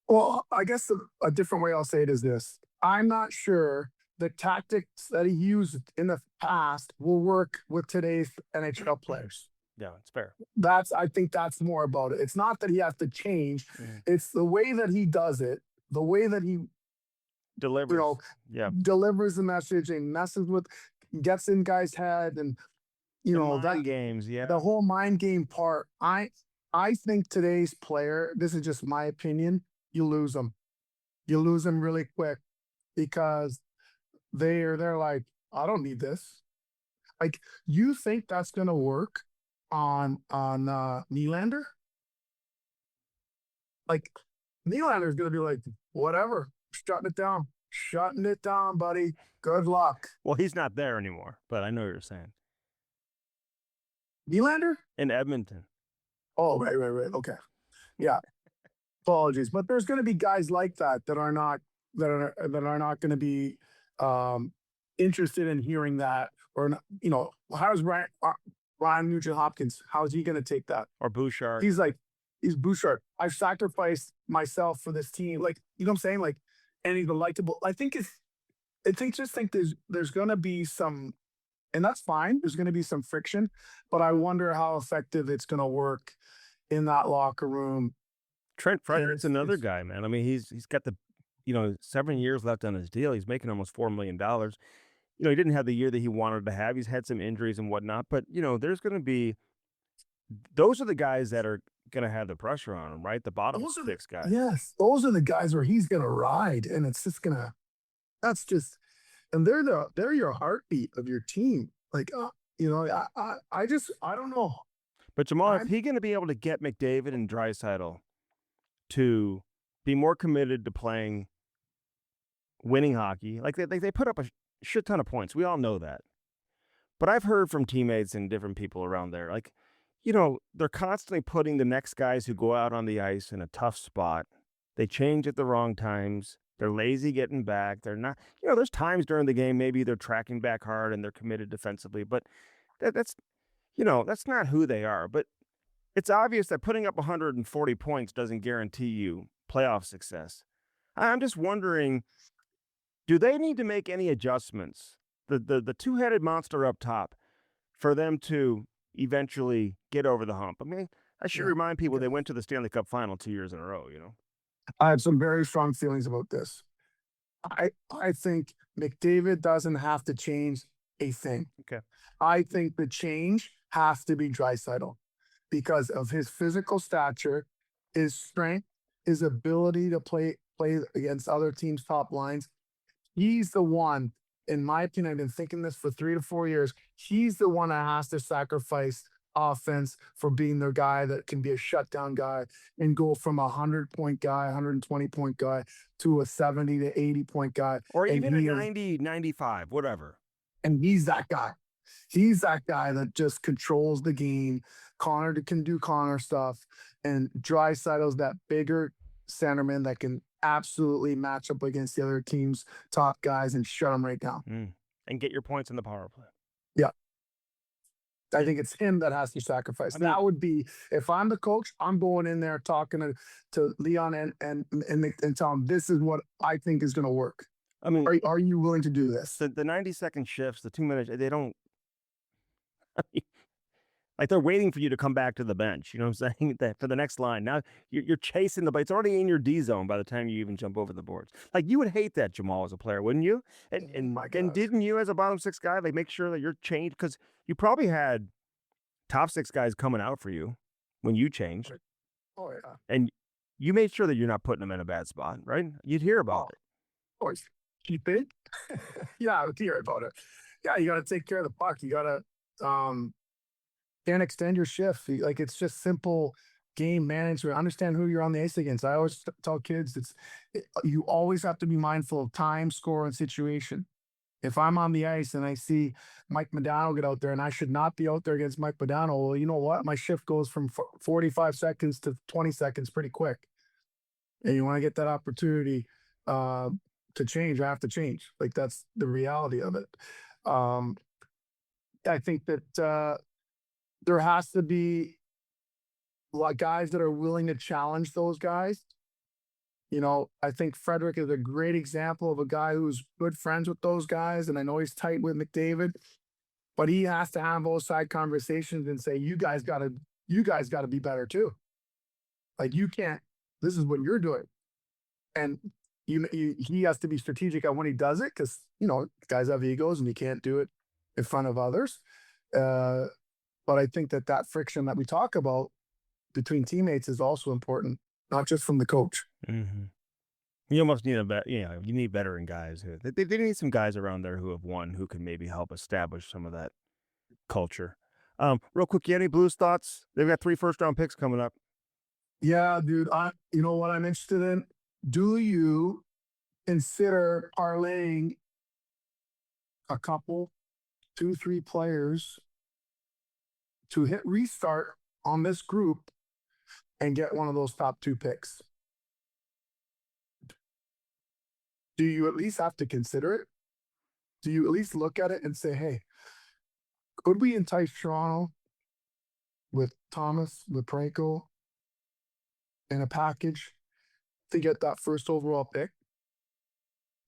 Well, I guess a different way I'll say it is this. I'm not sure the tactics that he used in the past will work with today's NHL players. Yeah, it's fair. I think that's more about it. It's not that he has to change, Mhm. it's the way that he does it, the way that he, you Delivers. know, Yeah. delivers the message and messes with, gets in guys' head and, The that mind games, yeah. the whole mind game part. I think today's player, this is just my opinion, you lose them. You lose them really quick because they're like, I don't need this. Like, you think that's gonna work on Nylander? Like, Nylander's gonna be like, whatever, shutting it down, buddy. Good luck. Well, he's not there anymore, but I know what you're saying. Nylander? In Edmonton. Oh, right. Okay. Yeah. Apologies. But there's gonna be guys like that that are not gonna be um interested in hearing that or not, how's Ryan Nugent Hopkins? How's he gonna take that? Or Bouchard. He's like, he's Bouchard. I've sacrificed myself for this team. Like, you know what I'm saying? Like, and he's a likable. Just think there's gonna be some, and that's fine. There's gonna be some friction, but I wonder how effective it's gonna work in that locker room. Trent And Frederick's another it's guy, man. I mean, he's got 7 years left on his deal. He's making almost $4 million. He didn't have the year that he wanted to have. He's had some injuries and whatnot, but there's going to be those are the guys that are going to have the pressure on him, right? The bottom those are the six guys. yes, those are the guys where he's gonna ride, and it's just gonna. That's just, and they're your heartbeat of your team. Like, I don't know. But Jamal, if I'm he going to be able to get McDavid and Draisaitl to be more committed to playing winning hockey, like they put up a shit ton of points. We all know that. But I've heard from teammates and different people around there, like, they're constantly putting the next guys who go out on the ice in a tough spot. They change at the wrong times. They're lazy getting back. They're not, there's times during the game, maybe they're tracking back hard and they're committed defensively, but that's not who they are. But it's obvious that putting up 140 points doesn't guarantee you playoff success. I'm just wondering, do they need to make any adjustments? The two-headed monster up top for them to eventually get over the hump. I mean, I should Yeah. remind people Yeah. they went to the Stanley Cup final 2 years in a row. I have some very strong feelings about this. I think McDavid doesn't have to change a thing. Okay. I think the change has to be Draisaitl because of his physical stature, his strength, his ability to play against other teams' top lines. He's the one, in my opinion, I've been thinking this for 3 to 4 years. He's the one that has to sacrifice offense for being the guy that can be a shutdown guy and go from a 100-point guy, 120-point guy to a 70 to 80-point guy. Or And even a he is 90, 95, whatever. and he's that guy. He's that guy that just controls the game. Connor can do Connor stuff, and Draisaitl's that bigger centerman that can absolutely match up against the other team's top guys and shut them right down. And get your points in the power play. Yeah, I think it's him that has to sacrifice. I mean- That would be if I'm the coach. I'm going in there talking to Leon and tell him this is what I think is going to work. I mean, Are you willing to do this? the 90-second shifts, the 2 minutes, they don't. Like they're waiting for you to come back to the bench. You know what I'm saying? That for the next line. Now you're chasing the. It's already in your D zone by the time you even jump over the boards. Like you would hate that, Jamal, as a player, wouldn't you? And My and God. didn't you, as a bottom six guy, like make sure that you're changed because you probably had top six guys coming out for you when you changed, Oh yeah. and you made sure that you're not putting them in a bad spot, right? You'd hear about it. Of course. Keep it. Yeah, I would hear about it. Yeah, you got to take care of the puck. You got to can't extend your shift. Like it's just simple game management. Understand who you're on the ice against. I always tell kids you always have to be mindful of time, score, and situation. If I'm on the ice and I see Mike Modano get out there and I should not be out there against Mike Modano, well, you know what? My shift goes from 45 seconds to 20 seconds pretty quick. And you want to get that opportunity uh, to change, I have to change. Like that's the reality of it. Um, I think that there has to be like guys that are willing to challenge those guys. You know, I think Frederick is a great example of a guy who's good friends with those guys, and I know he's tight with McDavid, but he has to have those side conversations and say, you guys gotta be better too. Like you can't, this is what you're doing. And he has to be strategic on when he does it because you know guys have egos and you can't do it in front of others. Uh, but I think that that friction that we talk about between teammates is also important, not just from the coach. Mm-hmm. You almost need you need veteran guys. They need some guys around there who have won who can maybe help establish some of that culture. Real quick, you have any Blues thoughts? They've got 3 first-round picks coming up. Yeah, dude. You know what I'm interested in? Do you consider parlaying a couple, 2, 3 players to hit restart on this group and get one of those top 2 picks? Do you at least have to consider it? Do you at least look at it and say, hey, could we entice Toronto with Thomas, with Franco in a package to get that first overall pick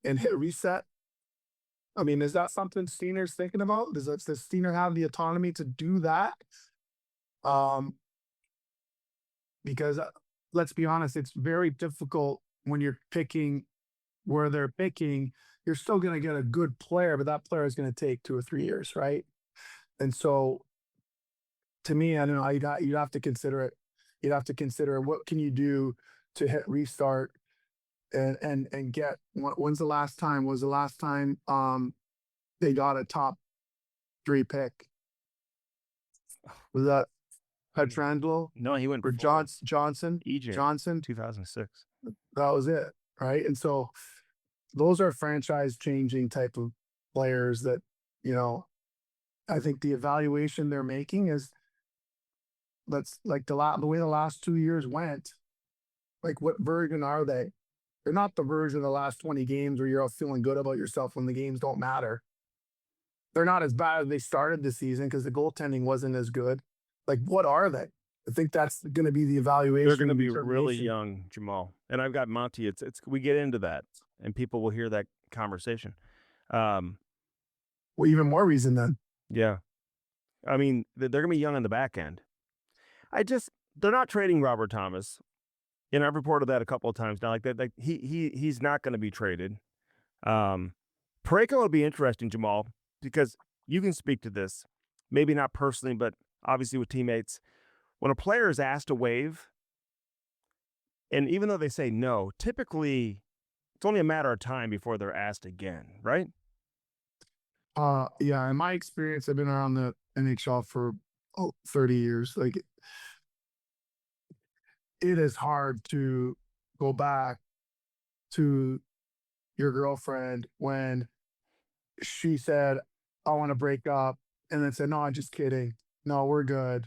and hit reset? I mean, is that something Steiner's thinking about? Does Steiner have the autonomy to do that? Um, because let's be honest, it's very difficult when you're picking where they're picking. You're still going to get a good player, but that player is going to take 2 or 3 years, right? And so, to me, I don't know. You'd have to consider it. You'd have to consider what can you do to hit restart and get. When's the last time? Was the last time they got a top 3 pick? Was that Petrangelo No, he went or before. Johnson? EJ, Johnson. 2006. That was it, right? And so those are franchise changing type of players that you know. I think the evaluation they're making is let's like the way the last 2 years went. Like what version are they? They're not the version of the last 20 games where you're all feeling good about yourself when the games don't matter. They're not as bad as they started the season because the goaltending wasn't as good. Like, what are they? I think that's going to be the evaluation. They're going to and be really determination. young, Jamal. And I've got Monty. It's we get into that, and people will hear that conversation. Um, Well, even more reason then. yeah, I mean they're going to be young on the back end. They're not trading Robert Thomas. You know, I've reported that a couple of times now. Like that, like he's not going to be traded. Parayko would be interesting, Jamal, because you can speak to this. Maybe not personally, but obviously with teammates. When a player is asked to waive, and even though they say no, typically it's only a matter of time before they're asked again, right? Yeah, in my experience, I've been around the NHL for 30 years. Like it is hard to go back to your girlfriend when she said, I want to break up, and then said, no, I'm just kidding. No, we're good.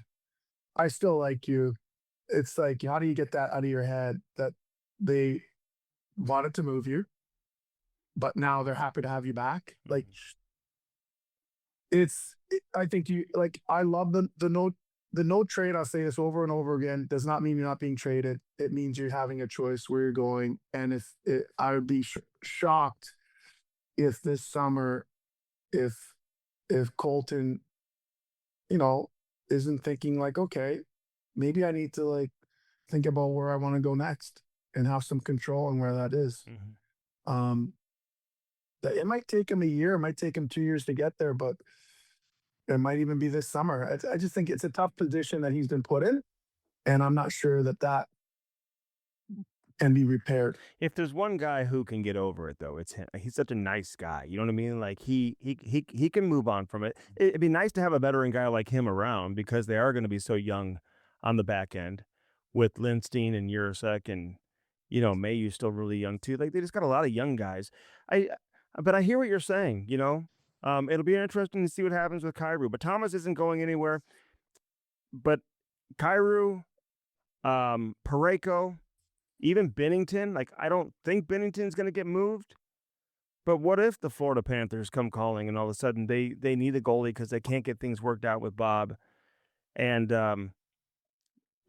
I still like you. It's like, how do you get that out of your head that they wanted to move you, but now they're happy to have you back? Like, I think you like, I love the no trade. I'll say this over and over again, does not mean you're not being traded. It means you're having a choice where you're going. And I would be shocked if this summer, if, if Colton, you know, isn't thinking like, okay, maybe I need to like think about where I want to go next and have some control on where that is. Mm-hmm. That it might take him a year, it might take him 2 years to get there, but it might even be this summer. I just think it's a tough position that he's been put in, and I'm not sure that that can be repaired. If there's one guy who can get over it, though, it's him. He's such a nice guy. You know what I mean? Like he can move on from it. It'd be nice to have a veteran guy like him around because they are going to be so young on the back end with Lindstein and Urasek and Mayu's still really young too. Like they just got a lot of young guys. I But I hear what you're saying, you know? It'll be interesting to see what happens with Kyrou, but Thomas isn't going anywhere. But Kyrou, Pareko, even Bennington, like, I don't think Bennington's gonna get moved, but what if the Florida Panthers come calling and all of a sudden they need a goalie because they can't get things worked out with Bob, and,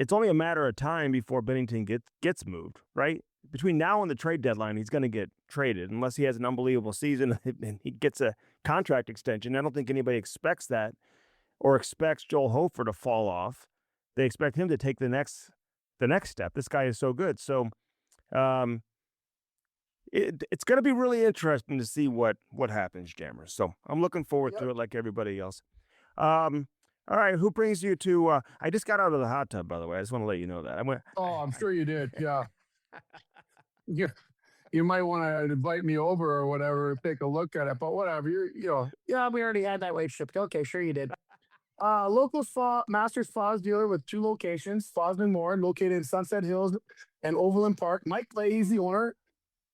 it's only a matter of time before Bennington gets moved, right? Between now and the trade deadline, he's gonna get traded unless he has an unbelievable season and he gets a contract extension. I don't think anybody expects that or expects Joel Hofer to fall off. They expect him to take the next step. This guy is so good. So, um, it's gonna be really interesting to see what happens, Jammers. So, I'm looking forward Yep. to it like everybody else. Um, all right, who brings you to, I just got out of the hot tub, by the way. I just wanna let you know that. I went Oh, I'm I sure you did. Yeah. You you might want to invite me over or whatever, take a look at it, but whatever. Yeah, we already had that relationship. Okay, sure you did. Local spa, Masters Spas dealer with two locations, Fosman Moore, located in Sunset Hills and Overland Park. Mike Leahy is the owner,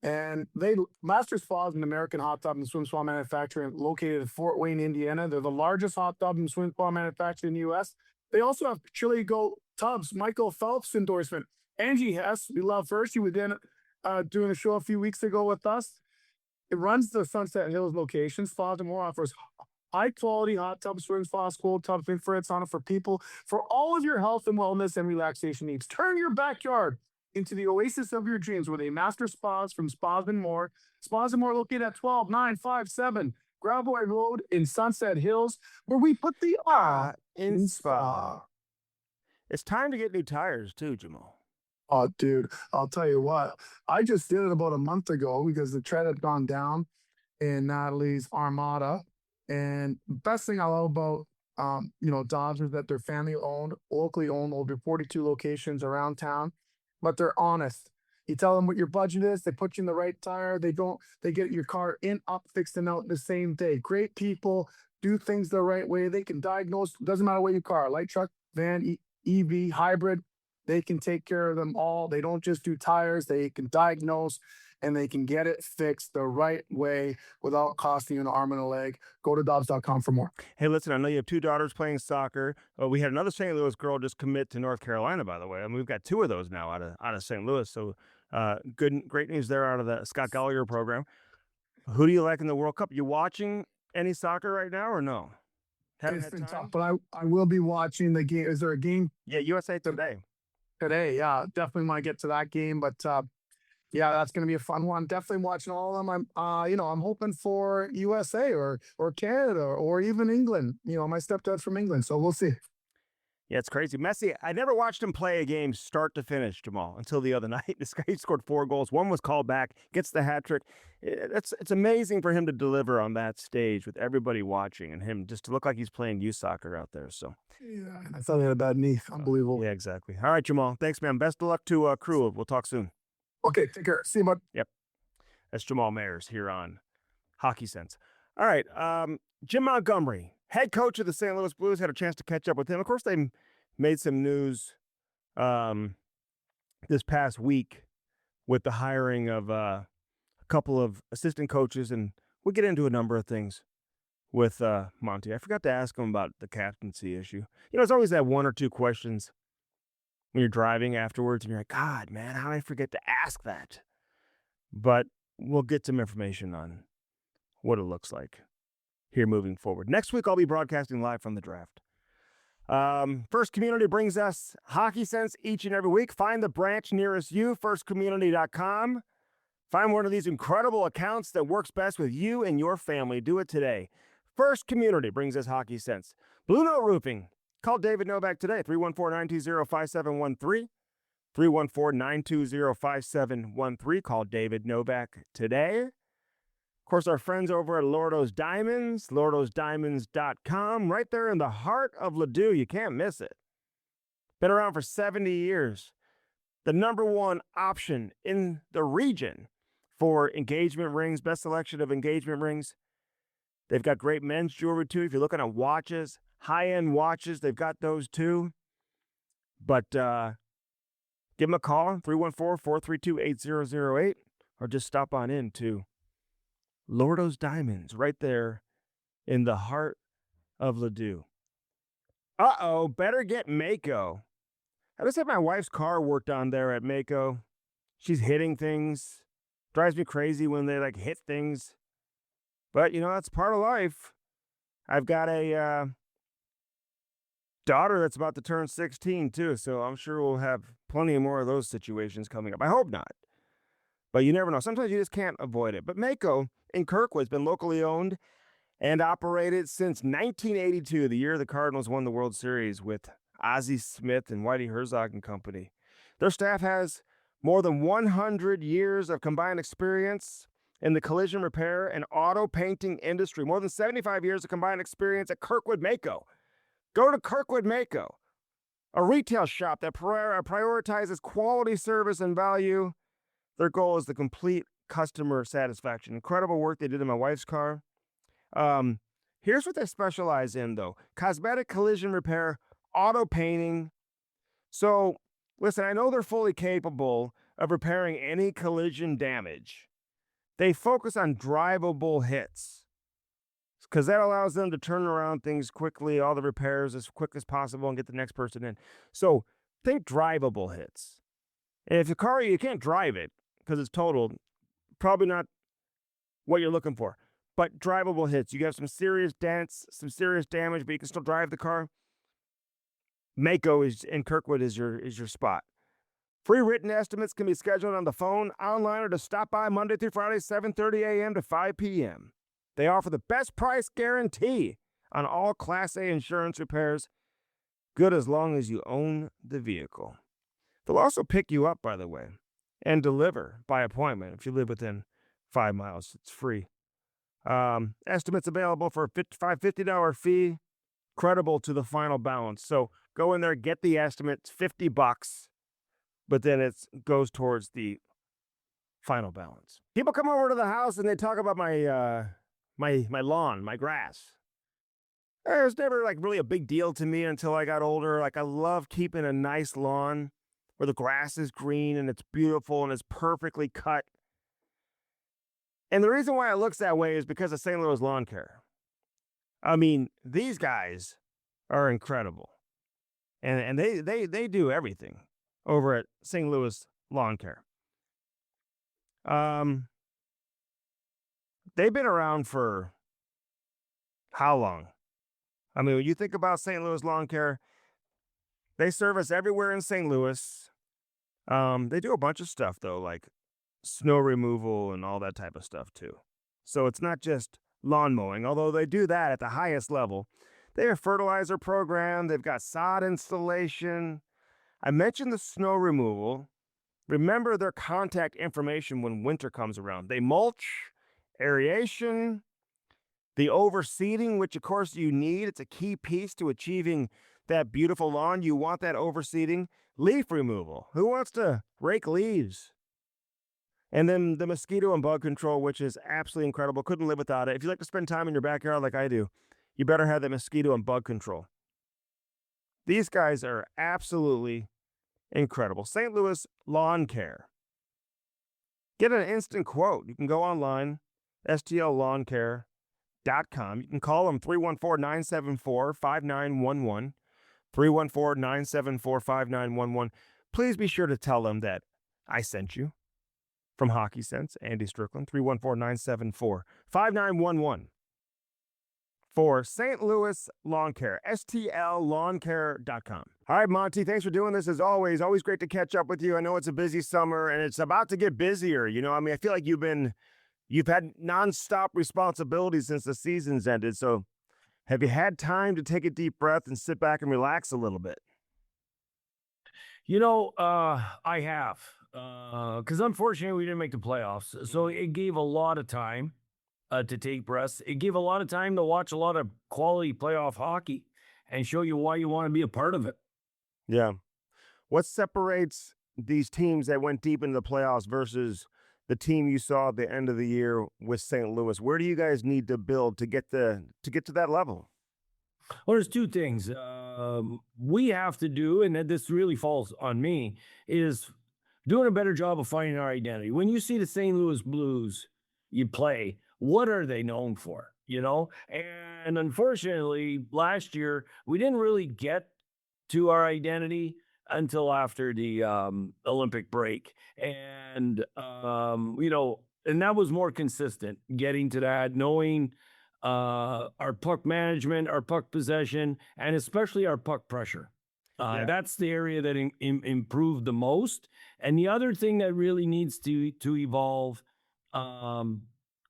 and they Masters Spa is an American hot tub and swim spa manufacturer located in Fort Wayne, Indiana. They're the largest hot tub and swim spa manufacturer in the U.S. They also have Chili Go tubs. Michael Phelps endorsement. Angie Hess, we love her. She was in doing a show a few weeks ago with us. It runs the Sunset Hills locations. Fosman Moore offers high quality hot tub, swim spas, cold tubs, infrared sauna for people for all of your health and wellness and relaxation needs. Turn your backyard into the oasis of your dreams with a master spas from Spas and More. Spas and More located at 12957 Gravois Road in Sunset Hills, where we put the in in spa. spa. It's time to get new tires too, Jamal. Oh, dude, I'll tell you what. I just did it about a month ago because the tread had gone down in Natalie's Armada. And best thing I love about Dodge is that they're family owned, locally owned, over 42 locations around town, but they're honest. You tell them what your budget is, they put you in the right tire, they get your car in, up, fixed, and out the same day. Great people do things the right way. They can diagnose, doesn't matter what your car, light truck, van, EV, hybrid, they can take care of them all. They don't just do tires, they can diagnose and they can get it fixed the right way without costing you an arm and a leg. Go to Dobbs.com for more. Hey, listen, I know you have two daughters playing soccer. We had another St. Louis girl just commit to North Carolina, by the way. I mean, we've got two of those now out of St. Louis. So, great news there out of the Scott Gollier program. Who do you like in the World Cup? You watching any soccer right now or no? Haven't It's had been tough, time. but I will be watching the game. Is there a game Yeah, USA Today. today? Yeah, definitely want to get to that game, but yeah, that's going to be a fun one. Definitely watching all of them. I'm hoping for USA or Canada or even England. My stepdad's from England, so we'll see. Yeah, it's crazy. Messi, I never watched him play a game start to finish, Jamal, until the other night. This guy scored 4 goals. One was called back, gets the hat trick. It's amazing for him to deliver on that stage with everybody watching and him just to look like he's playing youth soccer out there. So, Yeah, I thought he had a bad knee. Unbelievable. yeah, exactly. All right, Jamal. Thanks, man. Best of luck to crew. We'll talk soon. Okay, take care. See you, bud. Yep. That's Jamal Mayers here on Hockey Sense. All right. Jim Montgomery, head coach of the St. Louis Blues, had a chance to catch up with him. Of course, they made some news this past week with the hiring of a couple of assistant coaches, and we'll get into a number of things with Monty. I forgot to ask him about the captaincy issue. It's always that one or two questions when you're driving afterwards, and you're like, God, man, how did I forget to ask that? But we'll get some information on what it looks like here moving forward. Next week, I'll be broadcasting live from the draft. First Community brings us Hockey Sense each and every week. Find the branch nearest you, firstcommunity.com. Find one of these incredible accounts that works best with you and your family. Do it today. First Community brings us Hockey Sense. Blue Note Roofing. Call David Novak today, 314-920-5713. 314-920-5713. Call David Novak today. Of course, our friends over at Lordo's Diamonds, lordosdiamonds.com, right there in the heart of Ladue. You can't miss it. Been around for 70 years. The number one option in the region for engagement rings, best selection of engagement rings. They've got great men's jewelry too. If you're looking at watches, high-end watches, they've got those too. But give them a call, 314-432-8008, or just stop on in to Lordo's Diamonds, right there in the heart of Ladue. Uh-oh, better get Mako. I just had my wife's car worked on there at Mako. She's hitting things. Drives me crazy when they like hit things. But that's part of life. I've got a daughter that's about to turn 16 too, so I'm sure we'll have plenty more of those situations coming up. I hope not. But you never know. Sometimes you just can't avoid it. But Mako in Kirkwood's been locally owned and operated since 1982, the year the Cardinals won the World Series with Ozzie Smith and Whitey Herzog and company. Their staff has more than 100 years of combined experience in the collision repair and auto painting industry. More than 75 years of combined experience at Kirkwood Mako. Go to Kirkwood Mako, a retail shop that prioritizes quality service and value. Their goal is the complete customer satisfaction. Incredible work they did in my wife's car. Here's what they specialize in, though: cosmetic collision repair, auto painting. So, listen, I know they're fully capable of repairing any collision damage. They focus on drivable hits because that allows them to turn around things quickly, all the repairs as quick as possible, and get the next person in. So, think drivable hits. And if the car, you can't drive it because it's totaled, probably not what you're looking for. But drivable hits, you have some serious dents, some serious damage, but you can still drive the car. Mako is in Kirkwood is your spot. Free written estimates can be scheduled on the phone, online, or to stop by Monday through Friday, 7:30 a.m. to 5 p.m. They offer the best price guarantee on all Class A insurance repairs, good as long as you own the vehicle. They'll also pick you up, by the way, and deliver by appointment if you live within 5 miles. It's free. Estimates available for a $50 fee, credible to the final balance. So go in there, get the estimate. It's $50, but then it goes towards the final balance. People come over to the house and they talk about my lawn, my grass. It was never like really a big deal to me until I got older. Like, I love keeping a nice lawn where the grass is green and it's beautiful and it's perfectly cut. And the reason why it looks that way is because of St. Louis Lawn Care. I mean, these guys are incredible. And they do everything over at St. Louis Lawn Care. They've been around for how long? I mean, when you think about St. Louis Lawn Care, they service everywhere in St. Louis. They do a bunch of stuff though, like snow removal and all that type of stuff too. So it's not just lawn mowing, although they do that at the highest level. They have a fertilizer program, they've got sod installation. I mentioned the snow removal. Remember their contact information when winter comes around. They mulch, aeration, the overseeding, which of course you need. It's a key piece to achieving that beautiful lawn. You want that overseeding. Leaf removal. Who wants to rake leaves? And then the mosquito and bug control, which is absolutely incredible. Couldn't live without it. If you like to spend time in your backyard like I do, you better have that mosquito and bug control. These guys are absolutely incredible. St. Louis Lawn Care. Get an instant quote. You can go online, stllawn.care.com. You can call them 314-974-5911. 314-974-5911. Please be sure to tell them that I sent you from Hockey Sense, Andy Strickland, 314-974-5911. For St. Louis Lawn Care, stllawn.care.com. All right, Monty, thanks for doing this as always. Always great to catch up with you. I know it's a busy summer and it's about to get busier. I mean, I feel like you've had nonstop responsibilities since the season's ended. So have you had time to take a deep breath and sit back and relax a little bit? I have, because unfortunately we didn't make the playoffs. So it gave a lot of time to take breaths. It gave a lot of time to watch a lot of quality playoff hockey and show you why you want to be a part of it. Yeah. What separates these teams that went deep into the playoffs versus the team you saw at the end of the year with St. Louis? Where do you guys need to build to get to that level? Well, there's two things we have to do, and this really falls on me, is doing a better job of finding our identity. When you see the St. Louis Blues you play, what are they known for? You know, and unfortunately, last year we didn't really get to our identity until after the Olympic break, and and that was more consistent. Getting to that, knowing our puck management, our puck possession, and especially our puck pressure. Yeah. That's the area that improved the most. And the other thing that really needs to evolve um,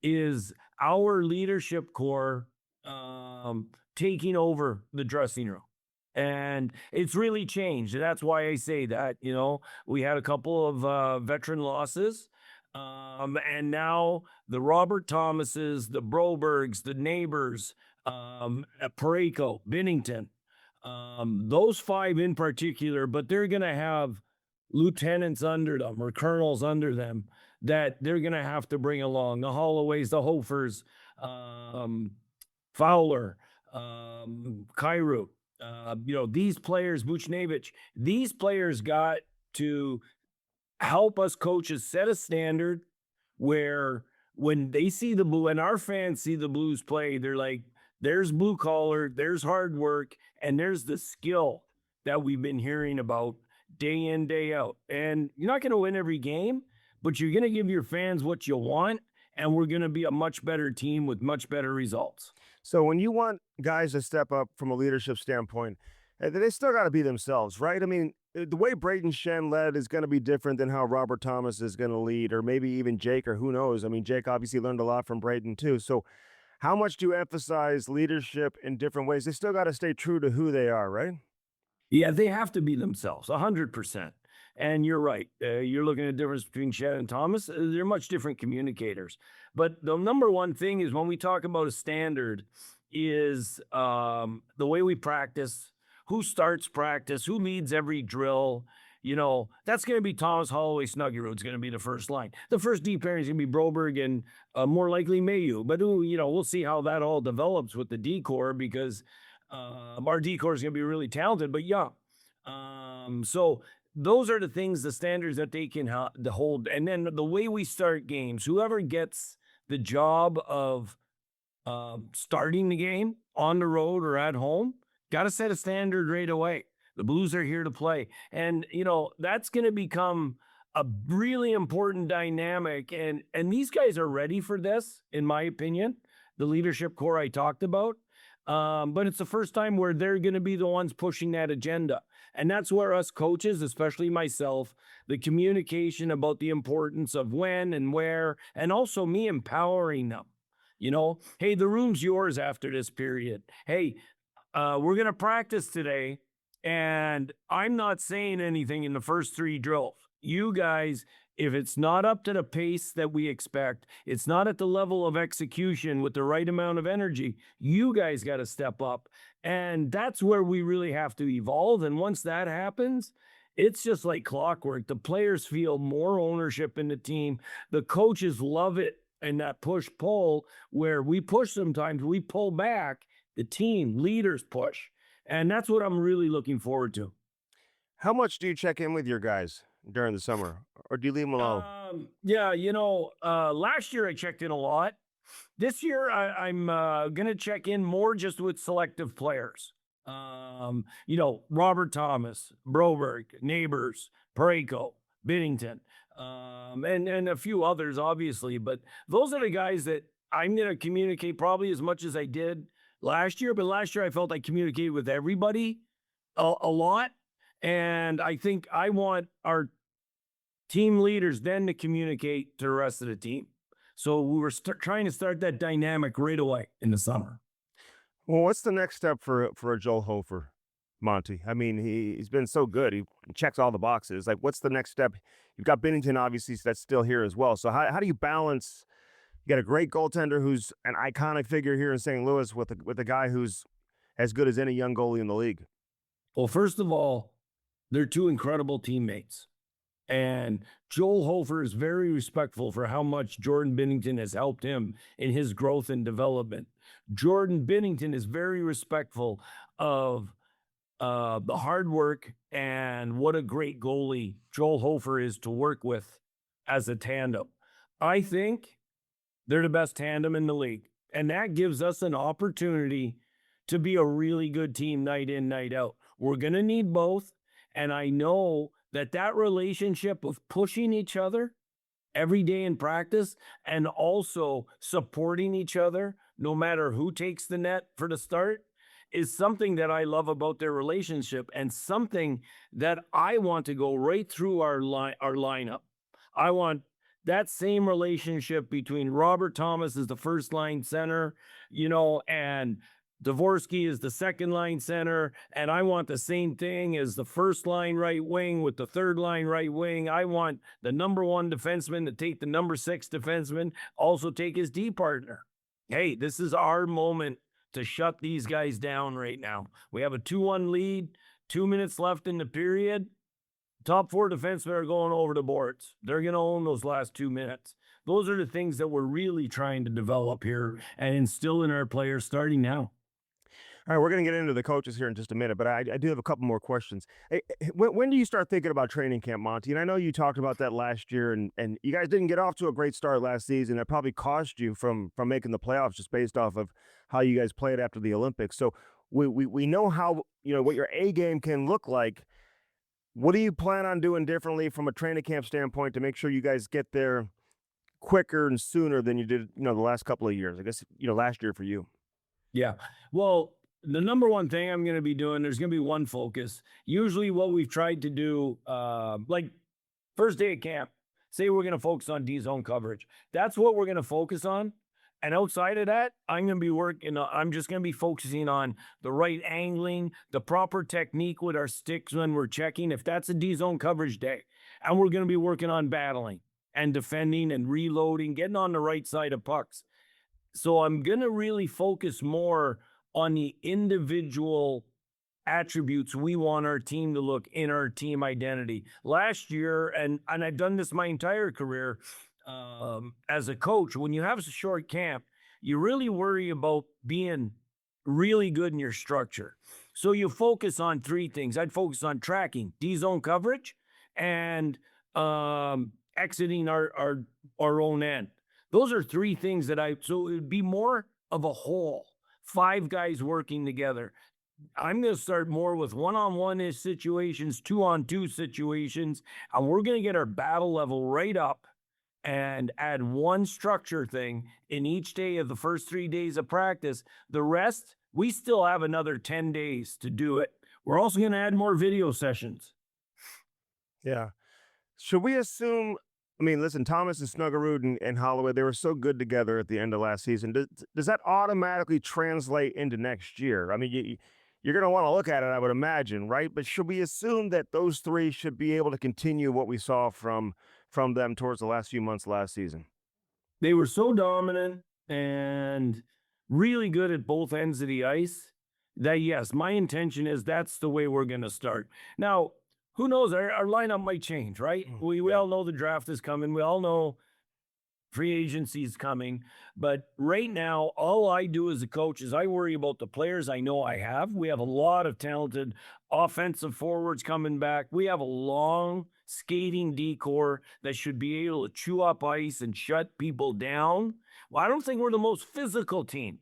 is our leadership core taking over the dressing room. And it's really changed. And that's why I say that, we had a couple of veteran losses. And now the Robert Thomases, the Brobergs, the Neighbors, Pareko, Binnington, those five in particular, but they're going to have lieutenants under them or colonels under them that they're going to have to bring along. The Holloways, the Hofers, um, Fowler, Kairu, these players, Buchnevich, these players got to help us coaches set a standard where when they see the blue and our fans see the Blues play, they're like, there's blue collar, there's hard work, and there's the skill that we've been hearing about day in, day out. And you're not going to win every game, but you're going to give your fans what you want, and we're going to be a much better team with much better results. So when you want guys to step up from a leadership standpoint, they still got to be themselves, right? I mean, the way Braden Shen led is going to be different than how Robert Thomas is going to lead, or maybe even Jake, or who knows. I mean, Jake obviously learned a lot from Braden too. So how much do you emphasize leadership in different ways? They still got to stay true to who they are, right? Yeah, they have to be themselves, 100%. And you're right. You're looking at the difference between Shed and Thomas. They're much different communicators. But the number one thing is when we talk about a standard is the way we practice, who starts practice, who leads every drill. That's going to be Thomas Holloway, Snuggerud's going to be the first line. The first deep pairing is going to be Broberg and more likely Mayu. But, we'll see how that all develops with the D-core because our D-core is going to be really talented, but young. So those are the things, the standards that they can hold. And then the way we start games, whoever gets the job of starting the game on the road or at home, got to set a standard right away. The Blues are here to play. And, that's going to become a really important dynamic. And these guys are ready for this, in my opinion, the leadership core I talked about. But it's the first time where they're going to be the ones pushing that agenda. And that's where us coaches, especially myself, the communication about the importance of when and where, and also me empowering them. Hey, the room's yours after this period. Hey, we're going to practice today, and I'm not saying anything in the first three drills. You guys, if it's not up to the pace that we expect, it's not at the level of execution with the right amount of energy, you guys got to step up. And that's where we really have to evolve. And once that happens, it's just like clockwork. The players feel more ownership in the team. The coaches love it. And that push-pull where we push sometimes, we pull back, the team, leaders push. And that's what I'm really looking forward to. How much do you check in with your guys during the summer, or do you leave them alone? Yeah, last year I checked in a lot. This year I'm going to check in more just with selective players. Robert Thomas, Broberg, Neighbors, Pareko, Binnington, and a few others, obviously. But those are the guys that I'm going to communicate probably as much as I did last year. But last year I felt I communicated with everybody a lot. And I think I want our team leaders then to communicate to the rest of the team. So we were trying to start that dynamic right away in the summer. Well, what's the next step for a Joel Hofer, Monty? I mean, he's been so good. He checks all the boxes. Like, what's the next step? You've got Binnington, obviously, that's still here as well. So how do you balance? You got a great goaltender who's an iconic figure here in St. Louis with a guy who's as good as any young goalie in the league. Well, first of all, they're two incredible teammates. And Joel Hofer is very respectful for how much Jordan Binnington has helped him in his growth and development. Jordan Binnington is very respectful of the hard work and what a great goalie Joel Hofer is to work with as a tandem. I think They're the best tandem in the league. And that gives us an opportunity to be a really good team night in, night out. We're going to need both. And I know that that relationship of pushing each other every day in practice and also supporting each other, no matter who takes the net for the start, is something that I love about their relationship and something that I want to go right through our lineup. I want that same relationship between Robert Thomas as the first line center, and Dvorsky is the second line center, and I want the same thing as the first line right wing with the third line right wing. I want the number one defenseman to take the number 6 defenseman, also take his D partner. Hey, this is our moment to shut these guys down right now. We have a 2-1 lead, 2 minutes left in the period. Top 4 defensemen are going over the boards. They're going to own those last 2 minutes. Those are the things that we're really trying to develop here and instill in our players starting now. All right, we're going to get into the coaches here in just a minute, but I do have a couple more questions. Hey, when do you start thinking about training camp, Monty? And I know you talked about that last year, and you guys didn't get off to a great start last season. That probably cost you from making the playoffs just based off of how you guys played after the Olympics. So we know how, what your A game can look like. What do you plan on doing differently from a training camp standpoint to make sure you guys get there quicker and sooner than you did, the last couple of years? I guess, last year for you. Yeah. Well, the number one thing I'm going to be doing, there's going to be one focus. Usually what we've tried to do, like first day of camp, say we're going to focus on D-zone coverage. That's what we're going to focus on. And outside of that, I'm just going to be focusing on the right angling, the proper technique with our sticks when we're checking, if that's a D-zone coverage day. And we're going to be working on battling and defending and reloading, getting on the right side of pucks. So I'm going to really focus more on the individual attributes we want our team to look in our team identity. Last year, and I've done this my entire career, as a coach, when you have a short camp, you really worry about being really good in your structure. So you focus on 3 things. I'd focus on tracking, D-zone coverage, and exiting our own end. Those are 3 things so it would be more of a whole, 5 guys working together. I'm going to start more with 1-on-1 situations, 2-on-2 situations, and we're going to get our battle level right up and add one structure thing in each day of the first 3 days of practice. The rest, we still have another 10 days to do it. We're also going to add more video sessions. Yeah. Should we assume, listen, Thomas and Snuggerud and Holloway, they were so good together at the end of last season. Does that automatically translate into next year? You're going to want to look at it, I would imagine, right? But should we assume that those 3 should be able to continue what we saw from them towards the last few months last season? They were so dominant and really good at both ends of the ice that, yes, my intention is that's the way we're going to start. Now, who knows? Our lineup might change, right? We all know the draft is coming. We all know free agency is coming. But right now, all I do as a coach is I worry about the players I know I have. We have a lot of talented offensive forwards coming back. We have a long skating decor that should be able to chew up ice and shut people down. Well, I don't think we're the most physical team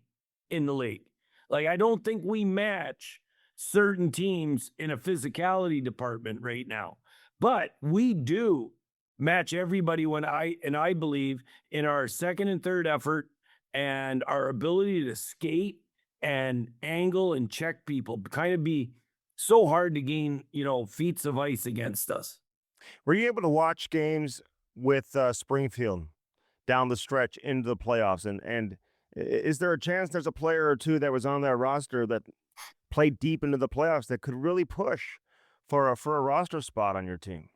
in the league. Like, I don't think we match certain teams in a physicality department right now. But we do match everybody I believe in our second and third effort and our ability to skate and angle and check people, kind of be so hard to gain, feats of ice against us. Were you able to watch games with Springfield down the stretch into the playoffs? And is there a chance there's a player or 2 that was on that roster that played deep into the playoffs that could really push for a roster spot on your team?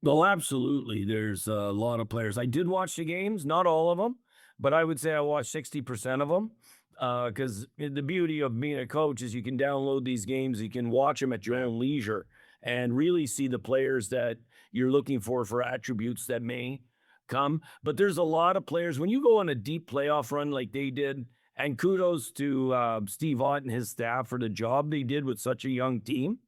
Well, absolutely. There's a lot of players. I did watch the games, not all of them, but I would say I watched 60% of them. Because the beauty of being a coach is you can download these games, you can watch them at your own leisure and really see the players that you're looking for attributes that may come. But there's a lot of players, when you go on a deep playoff run like they did, and kudos to Steve Ott and his staff for the job they did with such a young team.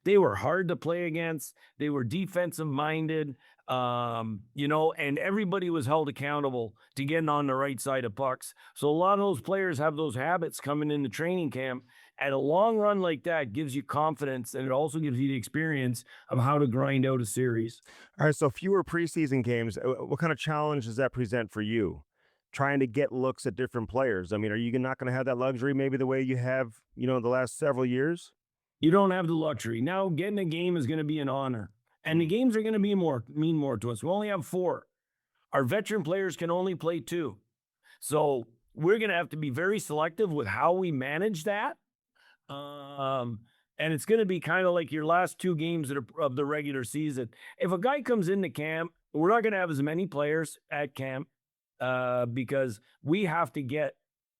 They were hard to play against. They were defensive minded. And everybody was held accountable to getting on the right side of pucks. So a lot of those players have those habits coming into training camp. And a long run like that gives you confidence, and it also gives you the experience of how to grind out a series. All right, so fewer preseason games. What kind of challenge does that present for you? Trying to get looks at different players. I mean, are you not going to have that luxury maybe the way you have, the last several years? You don't have the luxury. Now getting a game is going to be an honor. And the games are going to mean more to us. We only have 4. Our veteran players can only play 2. So we're going to have to be very selective with how we manage that. And it's going to be kind of like your last 2 games of the regular season. If a guy comes into camp, we're not going to have as many players at camp because we have to get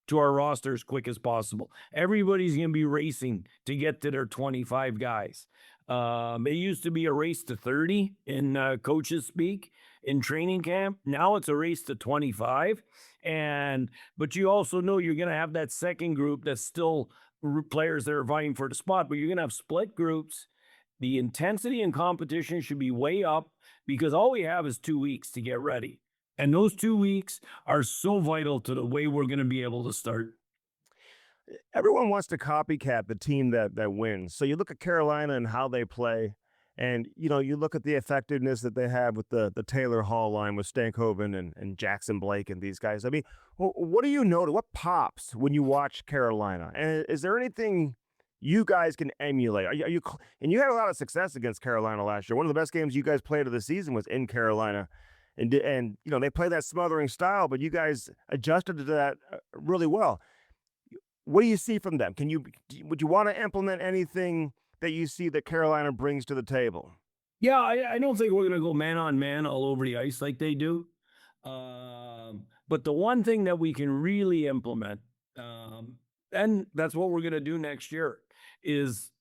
to our roster as quick as possible. Everybody's going to be racing to get to their 25 guys. It used to be a race to 30 in coaches speak in training camp. Now it's a race to 25. But you also know you're going to have that second group that's still players that are vying for the spot, but you're going to have split groups. The intensity and competition should be way up because all we have is 2 weeks to get ready. And those 2 weeks are so vital to the way we're going to be able to start. Everyone wants to copycat the team that wins. So you look at Carolina and how they play, and you look at the effectiveness that they have with the Taylor Hall line with Stankoven and Jackson Blake and these guys. I mean, what do you notice? What pops when you watch Carolina? And is there anything you guys can emulate? And you had a lot of success against Carolina last year. One of the best games you guys played of the season was in Carolina. And they play that smothering style, but you guys adjusted to that really well. What do you see from them? Would you want to implement anything that you see that Carolina brings to the table? Yeah, I don't think we're going to go man on man all over the ice like they do. But the one thing that we can really implement, and that's what we're going to do next year, is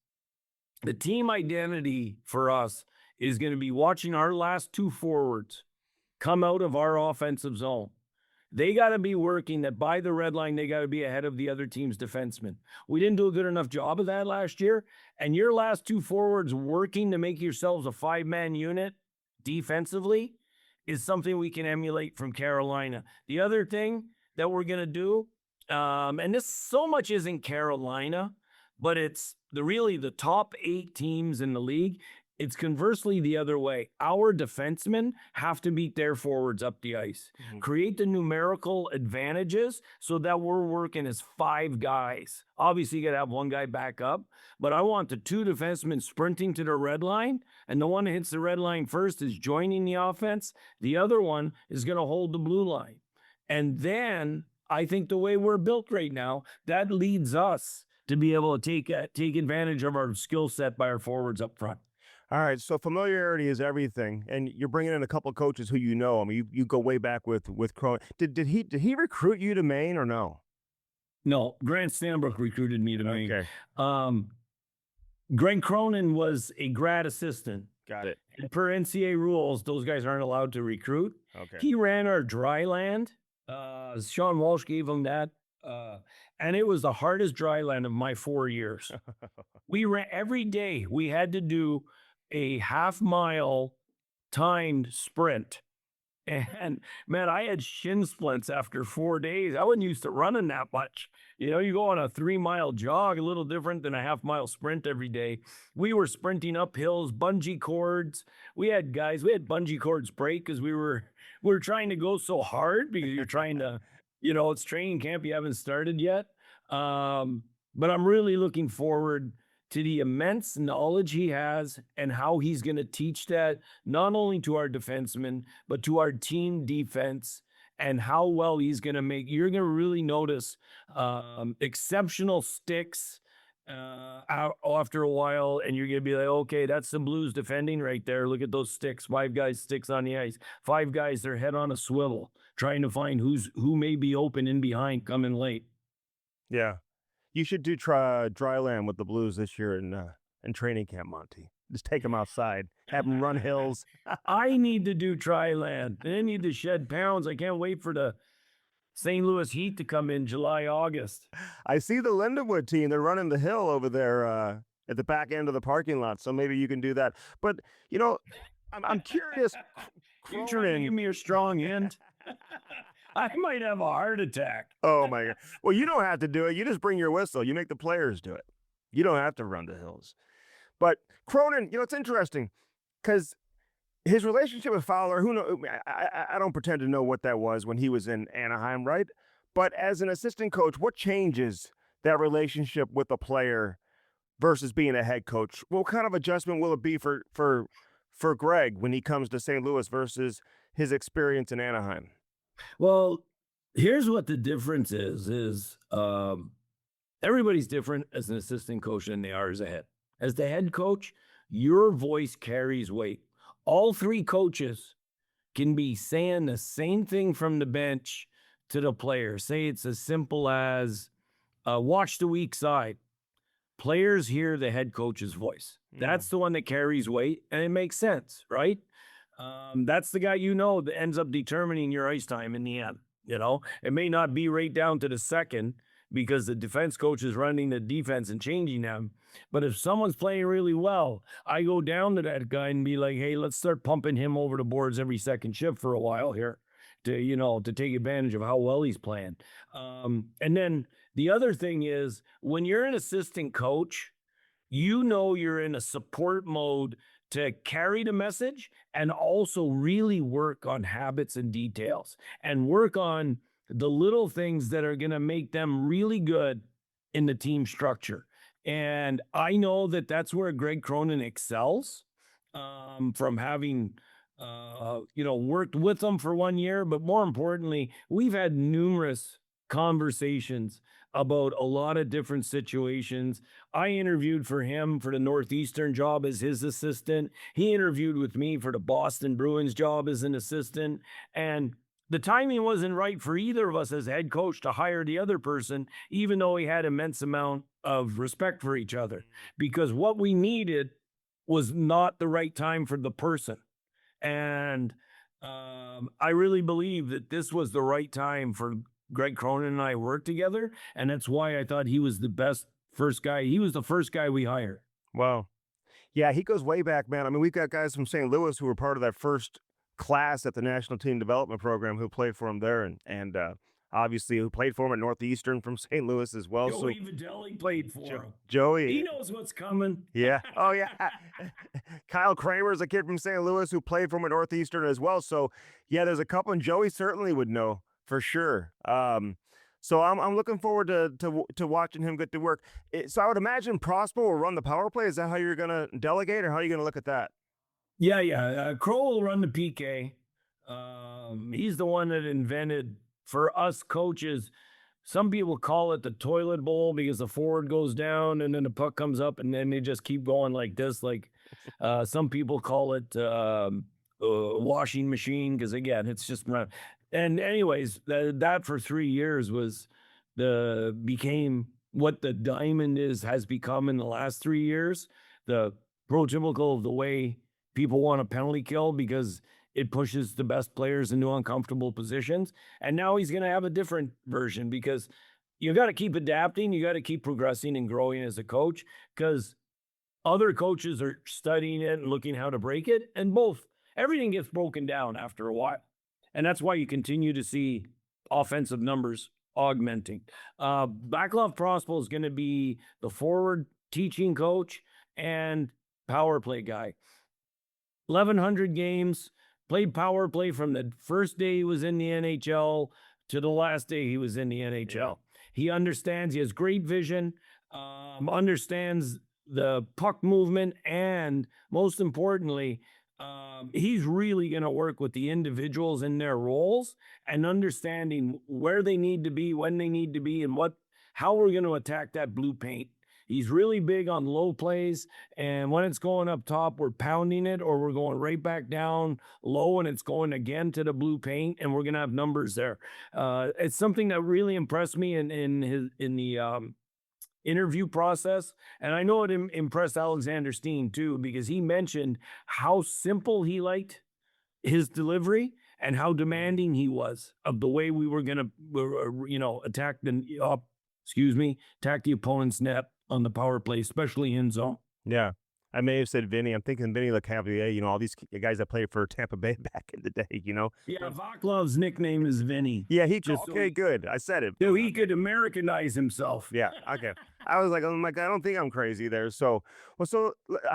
the team identity for us is going to be watching our last 2 forwards come out of our offensive zone. They got to be working that by the red line, they got to be ahead of the other team's defensemen. We didn't do a good enough job of that last year. And your last 2 forwards working to make yourselves a 5-man unit defensively is something we can emulate from Carolina. The other thing that we're going to do, and this so much isn't Carolina, but it's really the top 8 teams in the league. It's conversely the other way. Our defensemen have to beat their forwards up the ice. Mm-hmm. Create the numerical advantages so that we're working as 5 guys. Obviously, you got to have 1 guy back up, but I want the 2 defensemen sprinting to the red line, and the one that hits the red line first is joining the offense. The other one is going to hold the blue line. And then I think the way we're built right now, that leads us to be able to take advantage of our skill set by our forwards up front. All right, so familiarity is everything, and you're bringing in a couple of coaches who you know. I mean, you go way back with Cronin. Did he recruit you to Maine or no? No, Grant Stanbrook recruited me to Maine. Okay. Greg Cronin was a grad assistant. Got it. And per NCAA rules, those guys aren't allowed to recruit. Okay. He ran our dry land. Sean Walsh gave him that. And it was the hardest dry land of my 4 years. We ran every day. We had to do a half-mile timed sprint. And man, I had shin splints after 4 days. I wasn't used to running that much. You go on a 3-mile jog, a little different than a half-mile sprint every day. We were sprinting up hills, bungee cords. We had bungee cords break because we were trying to go so hard because you're trying to, it's training camp. You haven't started yet. But I'm really looking forward to the immense knowledge he has and how he's going to teach that not only to our defensemen, but to our team defense, and how well he's going to you're going to really notice exceptional sticks after a while, and you're going to be like, okay, that's the Blues defending right there. Look at those sticks. 5 guys sticks on the ice. 5 guys, their head on a swivel, trying to find who may be open in behind coming late. Yeah. You should do dry land with the Blues this year in training camp, Monty. Just take them outside, have them run hills. I need to do dry land. They need to shed pounds. I can't wait for the St. Louis Heat to come in July, August. I see the Lindenwood team. They're running the hill over there at the back end of the parking lot, so maybe you can do that. But, I'm curious. You trying to give Cronin. me a strong end? I might have a heart attack. Oh my God. Well, you don't have to do it. You just bring your whistle. You make the players do it. You don't have to run the hills. But Cronin, it's interesting because his relationship with Fowler, who know? I don't pretend to know what that was when he was in Anaheim, right? But as an assistant coach, what changes that relationship with a player versus being a head coach? What kind of adjustment will it be for Greg when he comes to St. Louis versus his experience in Anaheim? Well, here's what the difference is everybody's different as an assistant coach than they are as a head. As the head coach, your voice carries weight. All three coaches can be saying the same thing from the bench to the player. Say it's as simple as watch the weak side. Players hear the head coach's voice. That's the one that carries weight, and it makes sense, right? That's the guy that ends up determining your ice time in the end. It may not be right down to the second because the defense coach is running the defense and changing them. But if someone's playing really well, I go down to that guy and be like, hey, let's start pumping him over the boards every second shift for a while here to take advantage of how well he's playing. And then the other thing is when you're an assistant coach, you're in a support mode to carry the message and also really work on habits and details and work on the little things that are going to make them really good in the team structure. And I know that that's where Greg Cronin excels from having, worked with them for 1 year. But more importantly, we've had numerous conversations about a lot of different situations. I interviewed for him for the Northeastern job as his assistant. He interviewed with me for the Boston Bruins job as an assistant. And the timing wasn't right for either of us as head coach to hire the other person, even though we had immense amount of respect for each other, because what we needed was not the right time for the person. And I really believe that this was the right time for Greg Cronin and I worked together, and that's why I thought he was the best first guy. He was the first guy we hired. Wow. Yeah, he goes way back, man. I mean, we've got guys from St. Louis who were part of that first class at the National Team Development Program who played for him there, and obviously who played for him at Northeastern from St. Louis as well. Joey Videlli played for him. Joey. He knows what's coming. Yeah. Oh, yeah. Kyle Kramer's a kid from St. Louis who played for him at Northeastern as well. So, yeah, there's a couple, and Joey certainly would know for sure. So I'm looking forward to watching him get to work. So I would imagine Prosper will run the power play. Is that how you're going to delegate, or how are you going to look at that? Yeah. Crow will run the PK. He's the one that invented for us coaches. Some people call it the toilet bowl because the forward goes down and then the puck comes up and then they just keep going like this. Like some people call it washing machine because again, it's just not. And anyways, that for 3 years became what the diamond has become in the last 3 years. The prototypical of the way people want a penalty kill because it pushes the best players into uncomfortable positions. And now he's going to have a different version because you got to keep adapting. You got to keep progressing and growing as a coach because other coaches are studying it and looking how to break it. And everything gets broken down after a while. And that's why you continue to see offensive numbers augmenting. Vaclav Prospal is going to be the forward teaching coach and power play guy. 1,100 games, played power play from the first day he was in the NHL to the last day he was in the NHL. Yeah. He understands, he has great vision, understands the puck movement, and most importantly, he's really going to work with the individuals in their roles and understanding where they need to be, when they need to be, and how we're going to attack that blue paint. He's really big on low plays, and when it's going up top, we're pounding it, or we're going right back down low, and it's going again to the blue paint, and we're going to have numbers there. It's something that really impressed me in the interview process, and I know it impressed Alexander Steen too, because he mentioned how simple he liked his delivery and how demanding he was of the way we were going to, attack the opponent's net on the power play, especially in zone. Yeah. I may have said Vinny. I'm thinking Vinny LeCavalier, all these guys that played for Tampa Bay back in the day. Yeah, Vaclav's nickname is Vinny. Yeah, Okay, good. I said it. so he could Americanize himself. Yeah, okay. I was like, oh my God, I don't think I'm crazy there. So,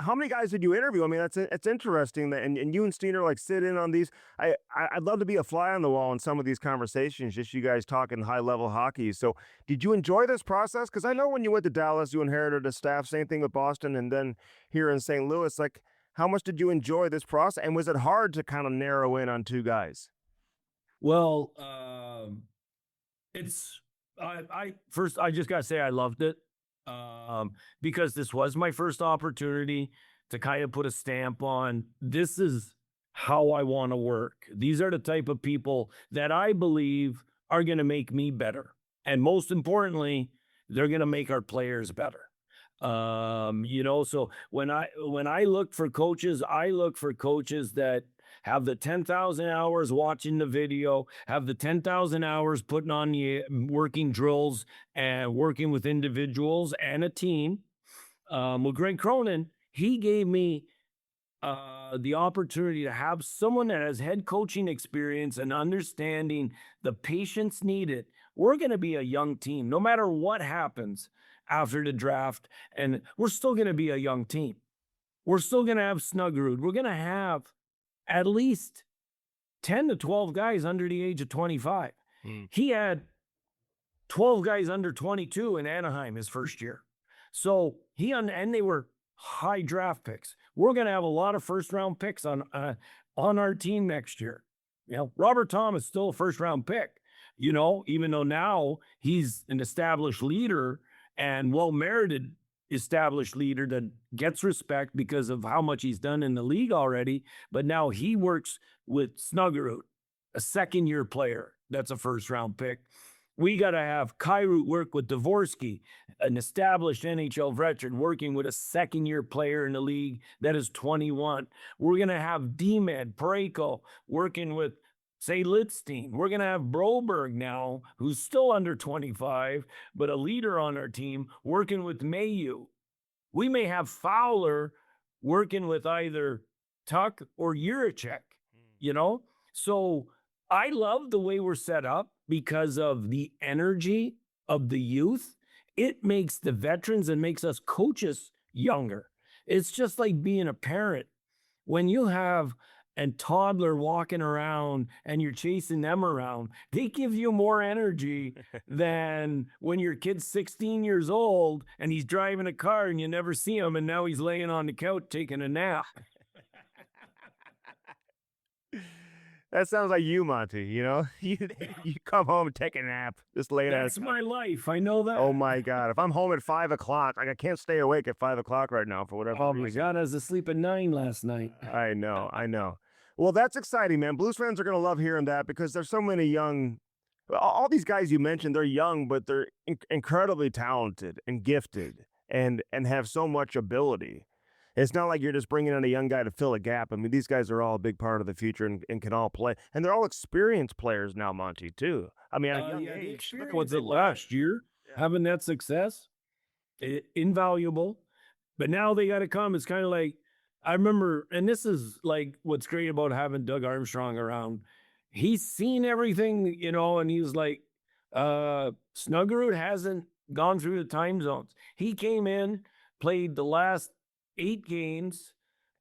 how many guys did you interview? I mean, it's interesting that, and you and Steiner like sit in on these. I'd love to be a fly on the wall in some of these conversations, just you guys talking high level hockey. So, did you enjoy this process? Because I know when you went to Dallas, you inherited a staff. Same thing with Boston, and then here in St. Louis. Like, how much did you enjoy this process? And was it hard to kind of narrow in on two guys? Well, it's I just gotta say I loved it. Because this was my first opportunity to kind of put a stamp on this is how I want to work. These are the type of people that I believe are going to make me better. And most importantly, they're going to make our players better. So when I look for coaches, I look for coaches that have the 10,000 hours watching the video, have the 10,000 hours putting on the working drills and working with individuals and a team. With Greg Cronin, he gave me the opportunity to have someone that has head coaching experience and understanding the patience needed. We're going to be a young team, no matter what happens after the draft, and we're still going to be a young team. We're still going to have Snuggerud. We're going to have at least 10 to 12 guys under the age of 25. He had 12 guys under 22 in Anaheim his first year. So and they were high draft picks. We're going to have a lot of first round picks on our team next year. Robert Thomas is still a first round pick, even though now he's an established leader and well-merited established leader that gets respect because of how much he's done in the league already. But now he works with Snuggerud, a second-year player that's a first-round pick. We got to have Kyrou work with Dvorsky, an established NHL veteran working with a second-year player in the league that is 21. We're going to have D-Man, Parayko working with, say, Litstein. We're going to have Broberg now, who's still under 25, but a leader on our team, working with Mayu. We may have Fowler working with either Tuck or Juracek, So I love the way we're set up because of the energy of the youth. It makes the veterans and makes us coaches younger. It's just like being a parent. When you have a toddler walking around and you're chasing them around, they give you more energy than when your kid's 16 years old and he's driving a car and you never see him and now he's laying on the couch taking a nap. That sounds like you, Monty. You come home and take a nap, just lay down. That's my life. I know that. Oh my God! If I'm home at 5 o'clock, I can't stay awake at 5 o'clock right now for whatever. Oh reason. my God! I was asleep at 9 last night. I know. Well, that's exciting, man. Blues fans are gonna love hearing that because there's so many young. All these guys you mentioned, they're young, but they're incredibly talented and gifted, and have so much ability. It's not like you're just bringing in a young guy to fill a gap. I mean, these guys are all a big part of the future and can all play. And they're all experienced players now, Monty, too. I mean, at a young age. Look what's it last year, having that success, invaluable. But now they got to come. It's kind of like, I remember, and this is like what's great about having Doug Armstrong around. He's seen everything, and he was like, Snuggerud hasn't gone through the time zones. He came in, played the last 8 games,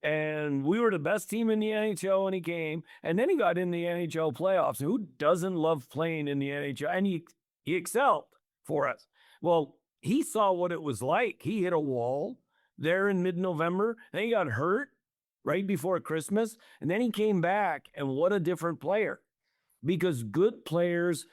and we were the best team in the NHL when he came. And then he got in the NHL playoffs. Who doesn't love playing in the NHL? And he excelled for us. Well, he saw what it was like. He hit a wall there in mid-November. Then he got hurt right before Christmas. And then he came back, and what a different player. Because good players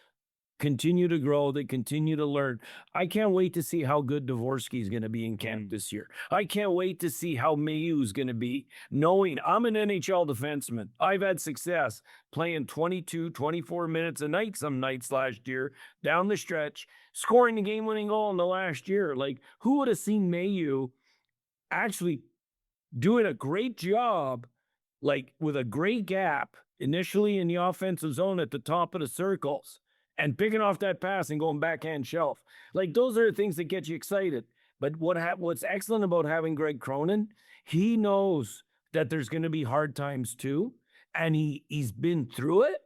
continue to grow. They continue to learn. I can't wait to see how good Dvorsky is going to be in camp this year. I can't wait to see how Mayu is going to be, knowing I'm an NHL defenseman. I've had success playing 22, 24 minutes a night some nights last year down the stretch, scoring the game-winning goal in the last year. Like, who would have seen Mayu actually doing a great job, like with a great gap initially in the offensive zone at the top of the circles, and picking off that pass and going backhand shelf. Like, those are the things that get you excited. But what's excellent about having Greg Cronin, he knows that there's going to be hard times too, and he's been through it.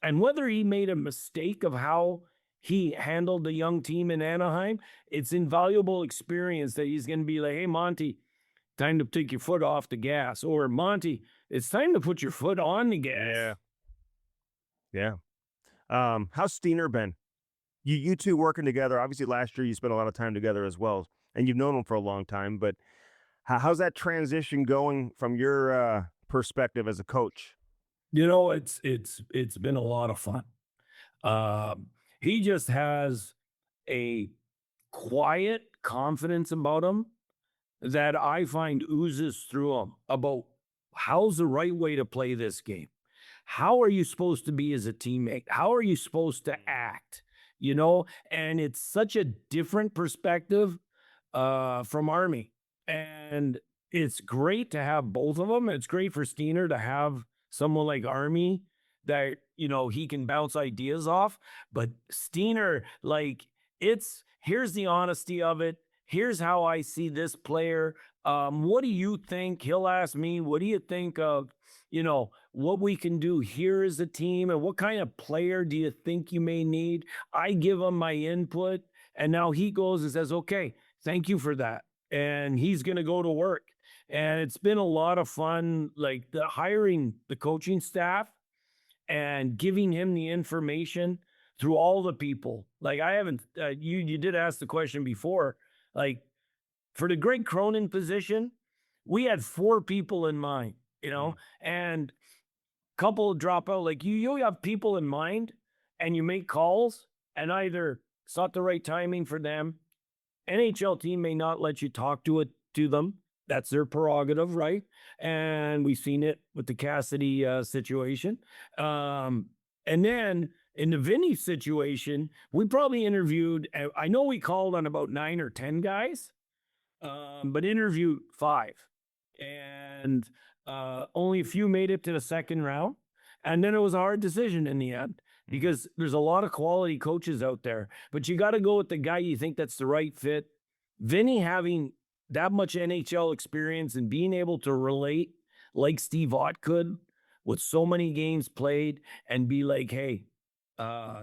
And whether he made a mistake of how he handled the young team in Anaheim, it's invaluable experience that he's going to be like, "Hey, Monty, time to take your foot off the gas," or "Monty, it's time to put your foot on the gas." Yeah. How's Steiner been? You two working together. Obviously, last year you spent a lot of time together as well, and you've known him for a long time. But how's that transition going from your perspective as a coach? It's been a lot of fun. He just has a quiet confidence about him that I find oozes through him about how's the right way to play this game. How are you supposed to be as a teammate? How are you supposed to act? And it's such a different perspective from Army. And it's great to have both of them. It's great for Steiner to have someone like Army that, he can bounce ideas off. But Steiner, like, here's the honesty of it. Here's how I see this player. What do you think? He'll ask me, what do you think of, what we can do here as a team, and what kind of player do you think you may need? I give him my input, and now he goes and says, okay, thank you for that. And he's going to go to work. And it's been a lot of fun, like hiring the coaching staff and giving him the information through all the people. Like I haven't, you did ask the question before, like for the Greg Cronin position, we had 4 people in mind, and couple drop out. Like you have people in mind and you make calls, and either it's not the right timing for them. NHL team may not let you talk to them. That's their prerogative, right? And we've seen it with the Cassidy situation. And then in the Vinny situation, we probably interviewed, I know we called on about 9 or 10 guys, but interviewed 5. And only a few made it to the second round. And then it was a hard decision in the end because there's a lot of quality coaches out there, but you got to go with the guy you think that's the right fit. Vinny having that much NHL experience and being able to relate like Steve Ott could with so many games played and be like, hey,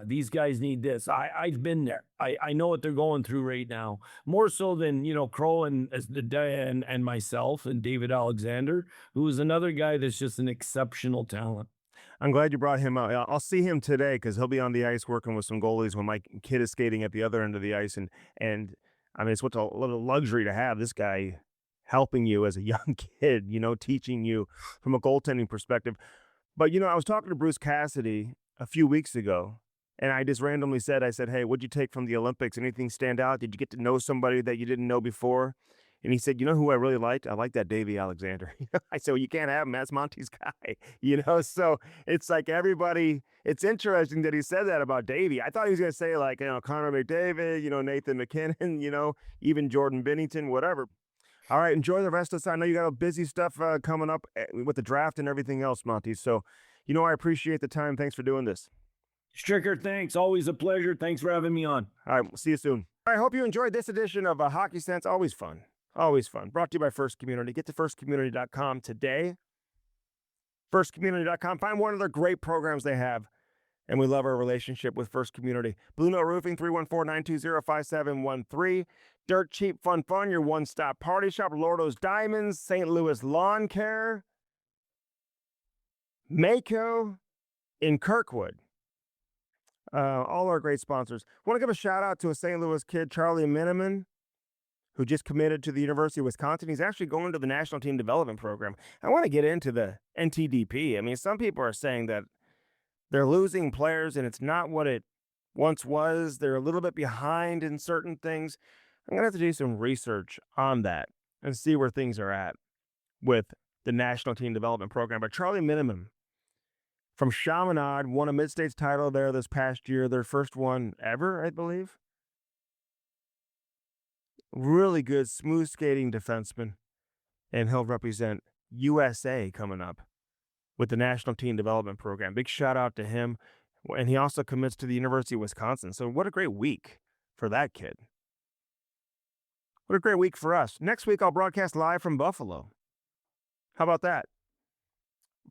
these guys need this. I've been there. I know what they're going through right now. More so than, Crow and myself and David Alexander, who is another guy that's just an exceptional talent. I'm glad you brought him out. I'll see him today because he'll be on the ice working with some goalies when my kid is skating at the other end of the ice. And I mean, it's what's a little luxury to have this guy helping you as a young kid, teaching you from a goaltending perspective. But, I was talking to Bruce Cassidy a few weeks ago, and I just randomly said, hey, what'd you take from the Olympics? Anything stand out? Did you get to know somebody that you didn't know before? And he said, you know who I really liked? I like that Davey Alexander. I said, well, you can't have him. That's Monty's guy. So it's like everybody, it's interesting that he said that about Davey. I thought he was going to say like, Connor McDavid, Nathan McKinnon, even Jordan Binnington, whatever. All right, enjoy the rest of the time. I know you got busy stuff coming up with the draft and everything else, Monty. So, I appreciate the time. Thanks for doing this. Stricker, thanks. Always a pleasure. Thanks for having me on. All right, we'll see you soon. I hope you enjoyed this edition of Hockey Sense. Always fun. Always fun. Brought to you by First Community. Get to firstcommunity.com today. Firstcommunity.com. Find one of their great programs they have. And we love our relationship with First Community. Blue Note Roofing, 314-920-5713. Dirt Cheap Fun, your one-stop party shop. Lordo's Diamonds, St. Louis Lawn Care, Mako in Kirkwood. All our great sponsors. Want to give a shout out to a St. Louis kid, Charlie Miniman, who just committed to the University of Wisconsin. He's actually going to the National Team Development Program. I want to get into the NTDP. I mean, some people are saying that they're losing players and it's not what it once was. They're a little bit behind in certain things. I'm going to have to do some research on that and see where things are at with the National Team Development Program. But Charlie Miniman from Chaminade won a Mid-States title there this past year, their first one ever, I believe. Really good, smooth skating defenseman, and he'll represent USA coming up with the National Team Development Program. Big shout out to him. And he also commits to the University of Wisconsin. So what a great week for that kid. What a great week for us. Next week, I'll broadcast live from Buffalo. How about that?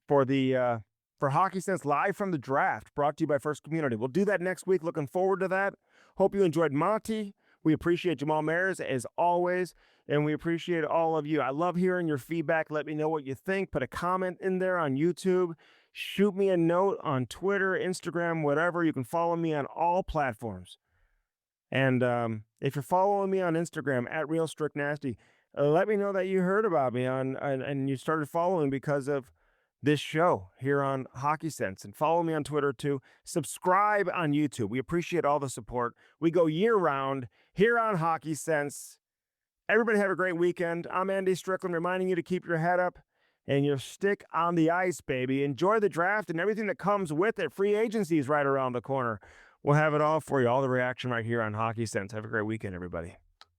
For Hockey Sense live from the draft, brought to you by First Community. We'll do that next week. Looking forward to that. Hope you enjoyed Monty. We appreciate Jamal Mayers as always, and we appreciate all of you. I love hearing your feedback. Let me know what you think. Put a comment in there on YouTube. Shoot me a note on Twitter, Instagram, whatever. You can follow me on all platforms. And if you're following me on Instagram at Real Strict Nasty, let me know that you heard about me and you started following because of this show here on Hockey Sense. And follow me on Twitter too. Subscribe on YouTube. We appreciate all the support. We go year round here on Hockey Sense. Everybody have a great weekend. I'm Andy Strickland, reminding you to keep your head up and your stick on the ice, baby. Enjoy the draft and everything that comes with it. Free agency is right around the corner. We'll have it all for you, all the reaction right here on Hockey Sense. Have a great weekend, everybody.